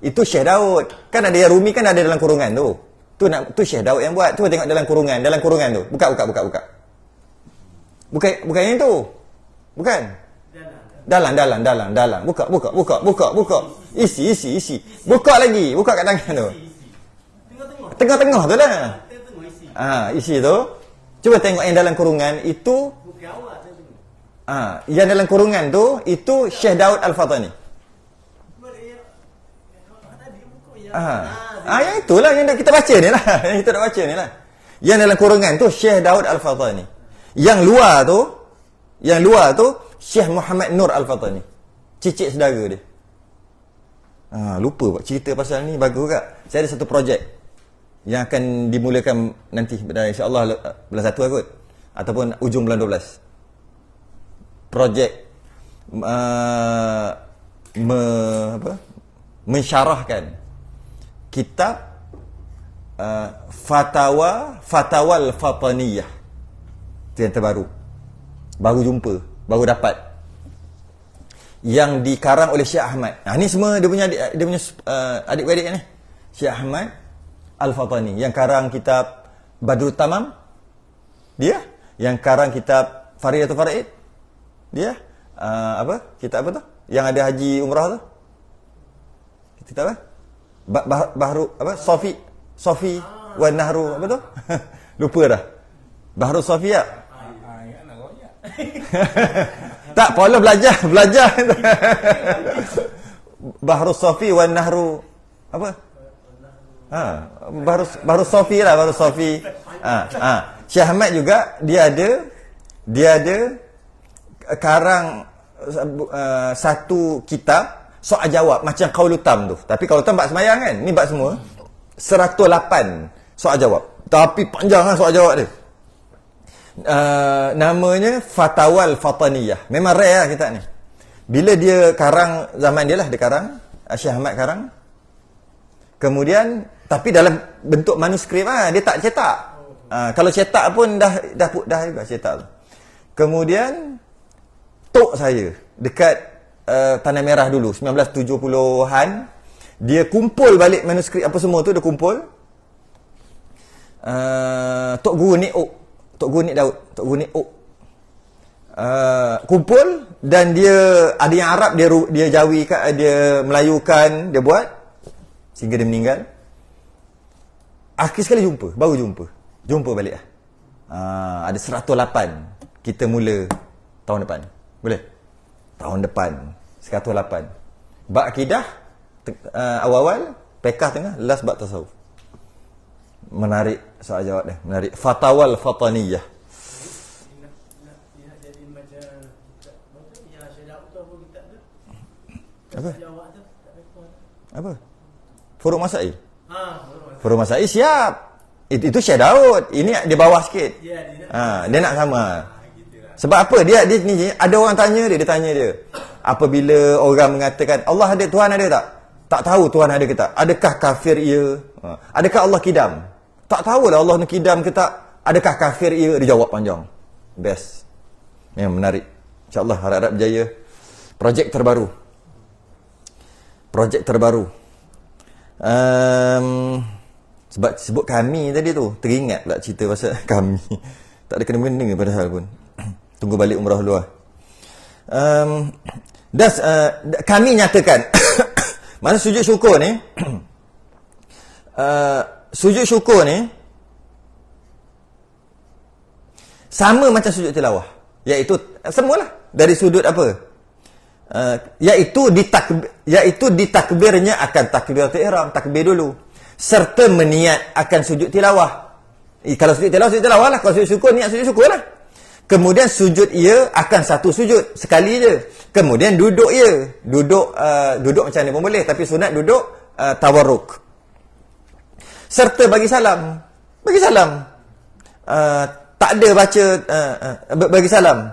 Itu Syekh Daud. Kan ada yang Rumi kan ada dalam kurungan tu. Tu Syekh Daud yang buat. Cuba tengok dalam kurungan tu. Buka. Bukan yang tu. Bukan. Dalam. Buka. Isi. Buka lagi. Buka kat tangan tu. Tengah-tengah tu lah. Isi tu. Cuba tengok yang dalam kurungan itu. Yang dalam kurungan tu itu Syekh Daud Al-Fatani. Yang itulah yang kita baca ni lah. Yang kita nak baca ni lah. Yang dalam kurungan tu Syekh Daud Al-Fatani. Yang luar tu Syekh Muhammad Nur Al-Fatani. Cicit saudara dia. Lupa buat cerita pasal ni, bagus juga. Saya ada satu projek yang akan dimulakan nanti, insya-Allah bulan 1 kot, ataupun ujung bulan 12. Projek mensyarahkan kitab Fatwa Al-Fataniyah. Itu yang terbaru. Baru jumpa, baru dapat. Yang dikarang oleh Syekh Ahmad. Ni semua dia punya adik-beradik ni. Syekh Ahmad Al-Fatani yang karang kitab Badrut Tamam. Dia yang karang kitab Faridatul Faraid. Dia kitab apa tu? Yang ada haji umrah tu. Kitab apa? Bahru Sofi wa Nahru apa tu? Lupa dah. Bahru Sofi ya? Tak, Paulo belajar. Bahru Sofi wa Nahru apa? Bahru Sofi lah, Bahru Sofi. Syekh Ahmad juga dia ada karang satu kitab soal jawab macam Qaulul Tam tu. Tapi Qaulul Tam bab semayang kan. Ni bab semua 108 soal jawab. Tapi panjang kan soal jawab dia. Namanya Fatwa Al-Fataniyah. Memang rare lah kitab ni. Bila dia karang, zaman dia lah dia karang, Syekh Ahmad karang. Kemudian tapi dalam bentuk manuskrip dia tak cetak. Kalau cetak pun dah juga cetak tu. Kemudian tok saya dekat Tanah Merah dulu 1970-an, dia kumpul balik manuskrip apa semua tu, dia kumpul. Tok Guru Nik Daud kumpul, dan dia ada yang Arab, dia Jawi, dia Melayukan, dia buat sehingga dia meninggal. Akhir sekali baru jumpa balik lah. Ada 108. Kita mula tahun depan. Boleh? Tahun depan 108. Bab akidah awal-awal, fiqh tengah, last bab tasawuf. Menarik soal jawab dia. Menarik. Fatwa Al-Fataniyah. Nak jadi macam yang Syekh Daud tu apa kitab tu? Apa? Jawab tu tak rekod. Apa? Furuk Masail. Furuk Masail siap. Itu Syekh Daud. Ini dia bawah sikit. Dia nak sama. Sebab apa? Dia ni ada orang tanya dia. Apabila orang mengatakan Allah ada, Tuhan ada tak? Tak tahu Tuhan ada ke tak? Adakah kafir ia? Adakah Allah kidam? Tak tahulah Allah ni kidam ke tak? Adakah kafir ia? Dia jawab panjang. Best. Yang menarik. InsyaAllah harap-harap berjaya. Projek terbaru. Sebab sebut kami tadi tu, teringat pula cerita pasal kami. Tak ada kena-mengena padahal pun. Tunggu balik umrah dulu lah. Kami nyatakan masa sujud syukur ni sama macam sujud tilawah, iaitu semualah dari sudut apa, iaitu ditakbirnya akan takbiratul ihram, takbir dulu, serta meniat akan sujud tilawah. Kalau sujud tilawah lah. Kalau sujud syukur, niat sujud syukur lah. Kemudian sujud ia akan satu sujud sekali je. Kemudian duduk ia, duduk macam ni pun boleh, tapi sunat duduk tawarruk. Serta bagi salam. tak ada baca bagi salam.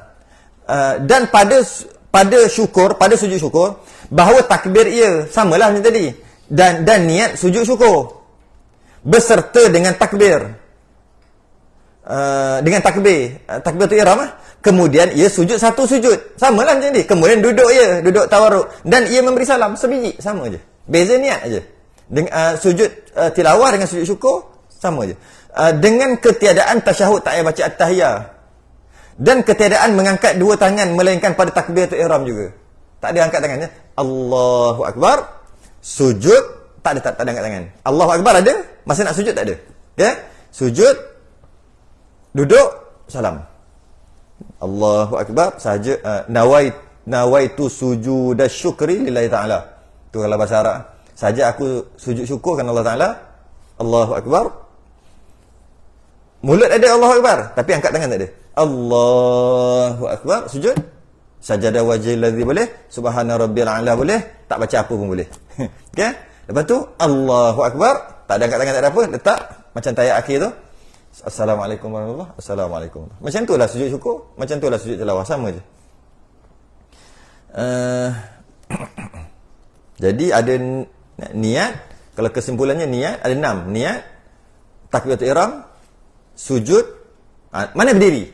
Dan pada syukur, pada sujud syukur, bahawa takbir ia samalah macam tadi. Dan niat sujud syukur beserta dengan takbir. Dengan takbiratul ihram kemudian ia sujud satu sujud, samalah macam ni. Kemudian duduk tawarruk dan ia memberi salam sebiji, sama aje. Beza niat aje. Dengan sujud tilawah dengan sujud syukur sama aje. Dengan ketiadaan tasyahud, tak payah baca at-tahiyah, dan ketiadaan mengangkat dua tangan melainkan pada takbiratul ihram juga. Tak ada angkat tangannya. Allahu akbar, sujud tak ada angkat tangan. Allahu akbar ada, masa nak sujud tak ada. Ya? Sujud, duduk, salam. Allahu akbar saja. Nawaitu sujuda syukri lillahi ta'ala. Tu kalau bahasa Arab. Saja aku sujud syukur kerana Allah Ta'ala. Allahu akbar. Mulut ada Allahu akbar, tapi angkat tangan tak ada. Allahu akbar, sujud. Sajada wajhil ladzi boleh. Subhana rabbiyal a'la boleh. Tak baca apa pun boleh. Okey? Lepas tu Allahu akbar, tak ada angkat tangan, tak ada apa, letak macam tayat akhir tu. Assalamualaikum warahmatullahi wabarakatuh. Assalamualaikum. Macam tu lah sujud syukur, macam tu lah sujud tilawah, sama je. Jadi ada niat, kalau kesimpulannya niat ada 6. Niat, takbiratul ihram, sujud, mana berdiri?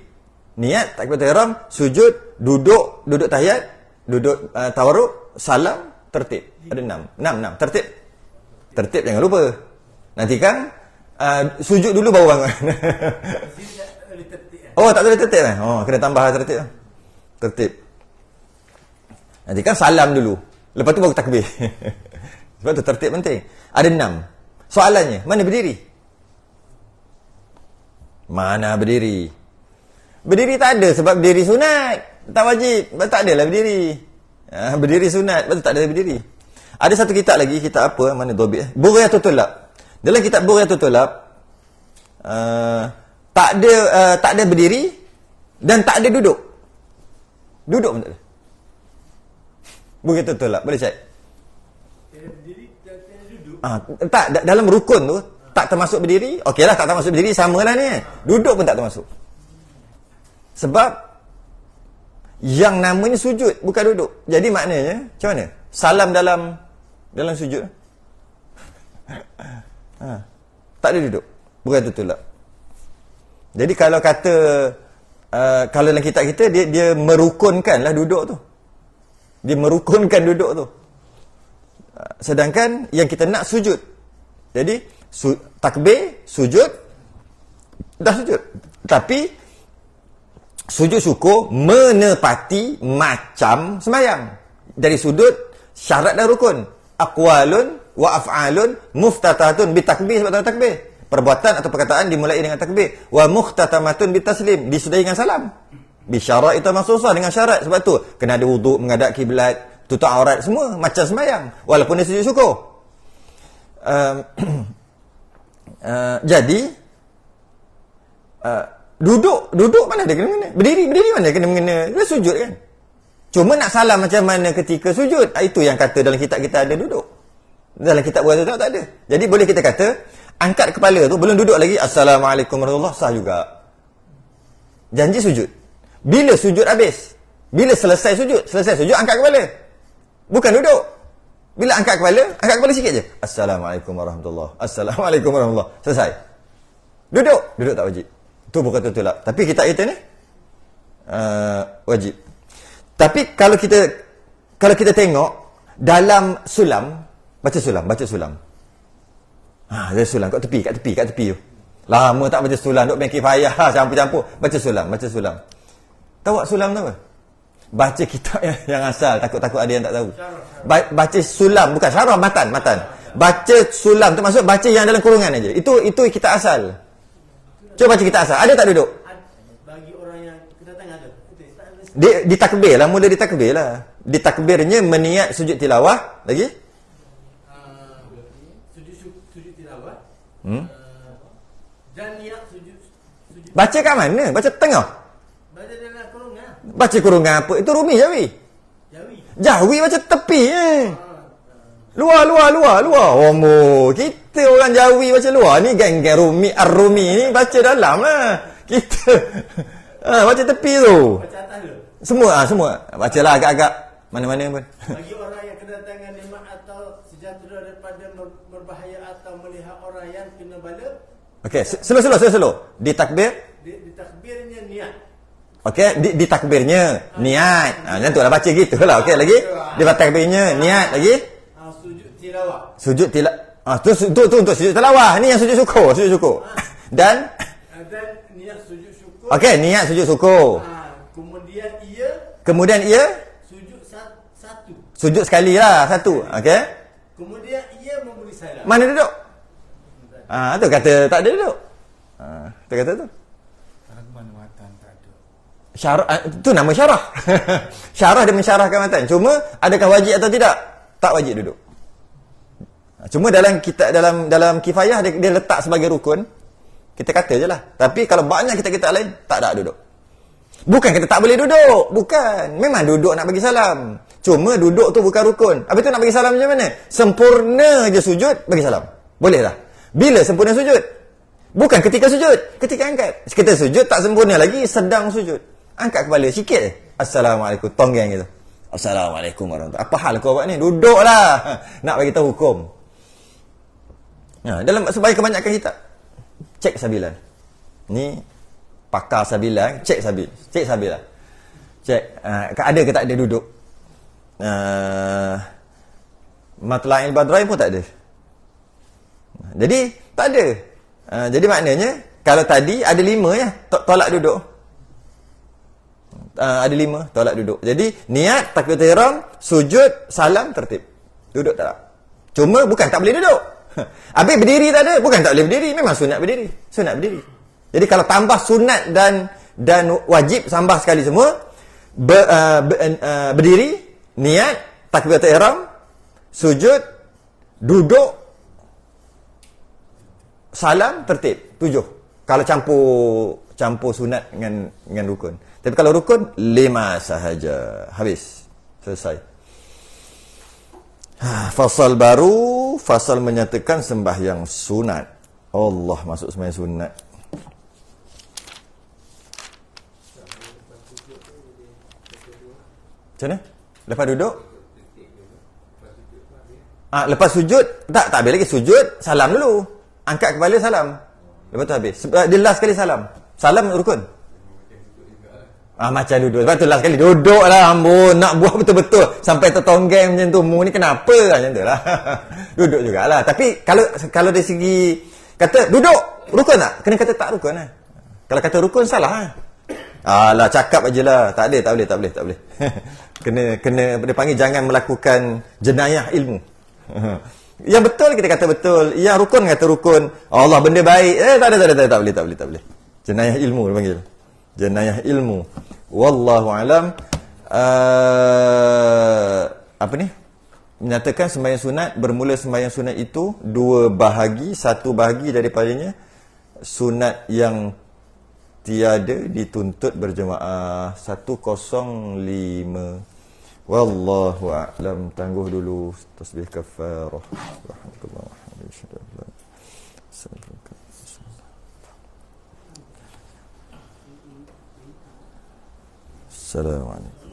Niat, takbiratul ihram, sujud, duduk tahiyat, duduk tawarruk, salam, tertib. Ada 6. Tertib jangan lupa. Nanti kan sujud dulu baru bangun. Oh, tak boleh tertib kan? Oh, kena tambah tertib. Tertib. Nanti kan salam dulu. Lepas tu baru takbir. Sebab tu tertib penting. Ada 6. Soalannya, mana berdiri? Mana berdiri? Berdiri tak ada sebab berdiri sunat. Tak wajib. Tak adalah berdiri. Berdiri sunat. Lepas tu tak ada berdiri. Ada satu kitab lagi. Kitab apa? Mana Dobit? Bughayatul Tulab. Dalam kitab Bughayatul Tulab, tak ada berdiri dan tak ada duduk. Duduk pun tak ada. Bughayatul Tulab. Boleh cek? Tiada berdiri, tiada duduk. Tak, dalam rukun tu tak termasuk berdiri. Okeylah, tak termasuk berdiri, samalah ni. Duduk pun tak termasuk. Sebab yang namanya sujud bukan duduk. Jadi maknanya macam mana? Salam dalam sujud. Tak ada duduk. Bukan Tulab. Jadi kalau kata kalau dalam kitab kita dia merukunkanlah duduk tu. Dia merukunkan duduk tu. Sedangkan yang kita nak sujud. Jadi takbir, sujud, dah sujud. Tapi sujud syukur menepati macam sembahyang. Dari sudut syarat dan rukun. Aqwalun wa af'alun muftatahatun bitakbir, sebab takbir. Perbuatan atau perkataan dimulai dengan takbir. Wa muhtatamatun bitaslim, disudahi dengan salam. Bisyarat itu maksusah dengan syarat. Sebab tu kena ada wuduk, menghadap kiblat, tutup aurat, semua macam sembahyang walaupun dia sujud syukur. Jadi duduk mana dia kena mengena? Berdiri mana dia kena mengena? Dia sujud kan? Cuma nak salam macam mana ketika sujud? Itu yang kata dalam kitab kita ada duduk. Dalam kitab Bughayatul Tulab tak ada. Jadi boleh kita kata angkat kepala tu belum duduk lagi, Assalamualaikum warahmatullahi wabarakatuh, sah juga. Janji sujud. Bila sujud habis? Bila selesai sujud angkat kepala. Bukan duduk. Bila angkat kepala sikit je. Assalamualaikum warahmatullahi wabarakatuh. Assalamualaikum warahmatullahi wabarakatuh. Selesai. Duduk tak wajib. Itu Bughayatul Tulab. Tapi kita ni wajib. Tapi kalau kita tengok dalam sulam, baca sulam. Ada sulam kat tepi tu. Lama tak baca sulam, duk main kifayah, campur-campur. Baca sulam. Tahu sulam tu apa? Baca kitab yang asal, takut ada yang tak tahu. Baca sulam, bukan syarah, matan. Baca sulam tu maksud baca yang dalam kurungan aja. Itu kitab asal. Cuba baca kitab asal. Ada tak duduk? Bagi orang yang kedatangan ada. Ditakbir lah, mula ditakbir lah. Ditakbirnya meniat sujud tilawah. Lagi? Sujud tilawah. Dan niat sujud. Baca kat mana? Baca tengah? Baca dalam kurungan. Baca kurungan apa? Itu Rumi Jawi. Jawi baca tepi Luar. Kita orang Jawi baca luar. Ni geng-geng Rumi, Ar-Rumi ni baca dalam lah. Kita baca tepi tu. Baca atas dulu. Semua. Bacalah agak-agak mana-mana pun. Bagi orang yang kedatangan nikmat atau sejahtera daripada berbahaya atau melihat orang yang kena bala, Okey, slow. Ditakbir. ditakbirnya niat. Okey, ditakbirnya niat. Macam tu lah baca gitulah. Okey, lagi. Ditakbirnya niat lagi. Sujud tilawah. Sujud tu untuk sujud tilawah. Ni yang sujud syukur. Dan niat sujud syukur. okey, niat sujud syukur. Kemudian ia sujud satu. Sujud sekali lah, satu. Okey. Kemudian ia memberi salam. Mana duduk? Tu kata tak ada duduk. Tu kata tu. Mana matan tak ada. Syarah, tu nama syarah. Syarah dia mensyarahkan matan. Cuma adakah wajib atau tidak? Tak wajib duduk. Cuma dalam dalam kifayah dia letak sebagai rukun. Kita kata je lah. Tapi kalau banyak kitab-kitab lain, tak ada duduk. Bukan kita tak boleh duduk. Bukan. Memang duduk nak bagi salam. Cuma duduk tu bukan rukun. Habis tu nak bagi salam macam mana? Sempurna je sujud, bagi salam. Boleh tak? Bila sempurna sujud? Bukan ketika sujud. Ketika angkat. Kita sujud tak sempurna lagi, sedang sujud. Angkat kepala sikit je. Assalamualaikum. Tonggeng gitu. Assalamualaikum warahmatullahi wabarakatuh. Apa hal kau buat ni? Duduklah. Nak bagi tahu hukum. Dalam sebagai kebanyakan kitab. Cek sabilan. Ni pakar sabilan, cek sabilan. Cek ada ke tak ada duduk. Matla'il Badrain pun tak ada. Jadi tak ada. Jadi maknanya kalau tadi ada 5 ya, tolak duduk. Ada 5 tolak duduk. Jadi niat takbiratul ihram, sujud, salam, tertib. Duduk tak? Cuma bukan tak boleh duduk. Habis berdiri tak ada, bukan tak boleh berdiri, memang sunat berdiri. Jadi kalau tambah sunat dan wajib tambah sekali semua, berdiri, niat, takbiratul ihram, sujud, duduk, salam, tertib. 7. Kalau campur sunat dengan rukun. Tapi kalau rukun 5 sahaja. Habis. Selesai. Fasal baru, fasal menyatakan sembahyang sunat. Allah masuk sembahyang sunat. Macam mana? Lepas duduk? Lepas sujud, tak habis lagi sujud, salam dulu. Angkat kepala, salam. Lepas tu habis. Dia last sekali salam. Salam rukun. Macam duduk. Lepas tu last sekali duduk lah, ambon. Nak buat betul-betul sampai tertonggeng macam tu. Mu ni kenapa? Macam tu lah. Duduk jugalah. Tapi kalau dari segi kata duduk, rukun tak? Kena kata tak rukun lah. Kalau kata rukun, salah lah. Alah, cakap aje lah. Tak boleh. Kena dia panggil jangan melakukan jenayah ilmu. Yang betul kita kata betul, yang rukun kata rukun. Allah benda baik. Tak boleh. Jenayah ilmu dia panggil. Jenayah ilmu. Wallahu alam. Menyatakan sembahyang sunat, bermula sembahyang sunat itu 2 bahagi, 1 bahagi daripadanya sunat yang tiada dituntut berjemaah. 105. Wallahu a'lam. Tangguh dulu tasbih kafarah. Assalamualaikum.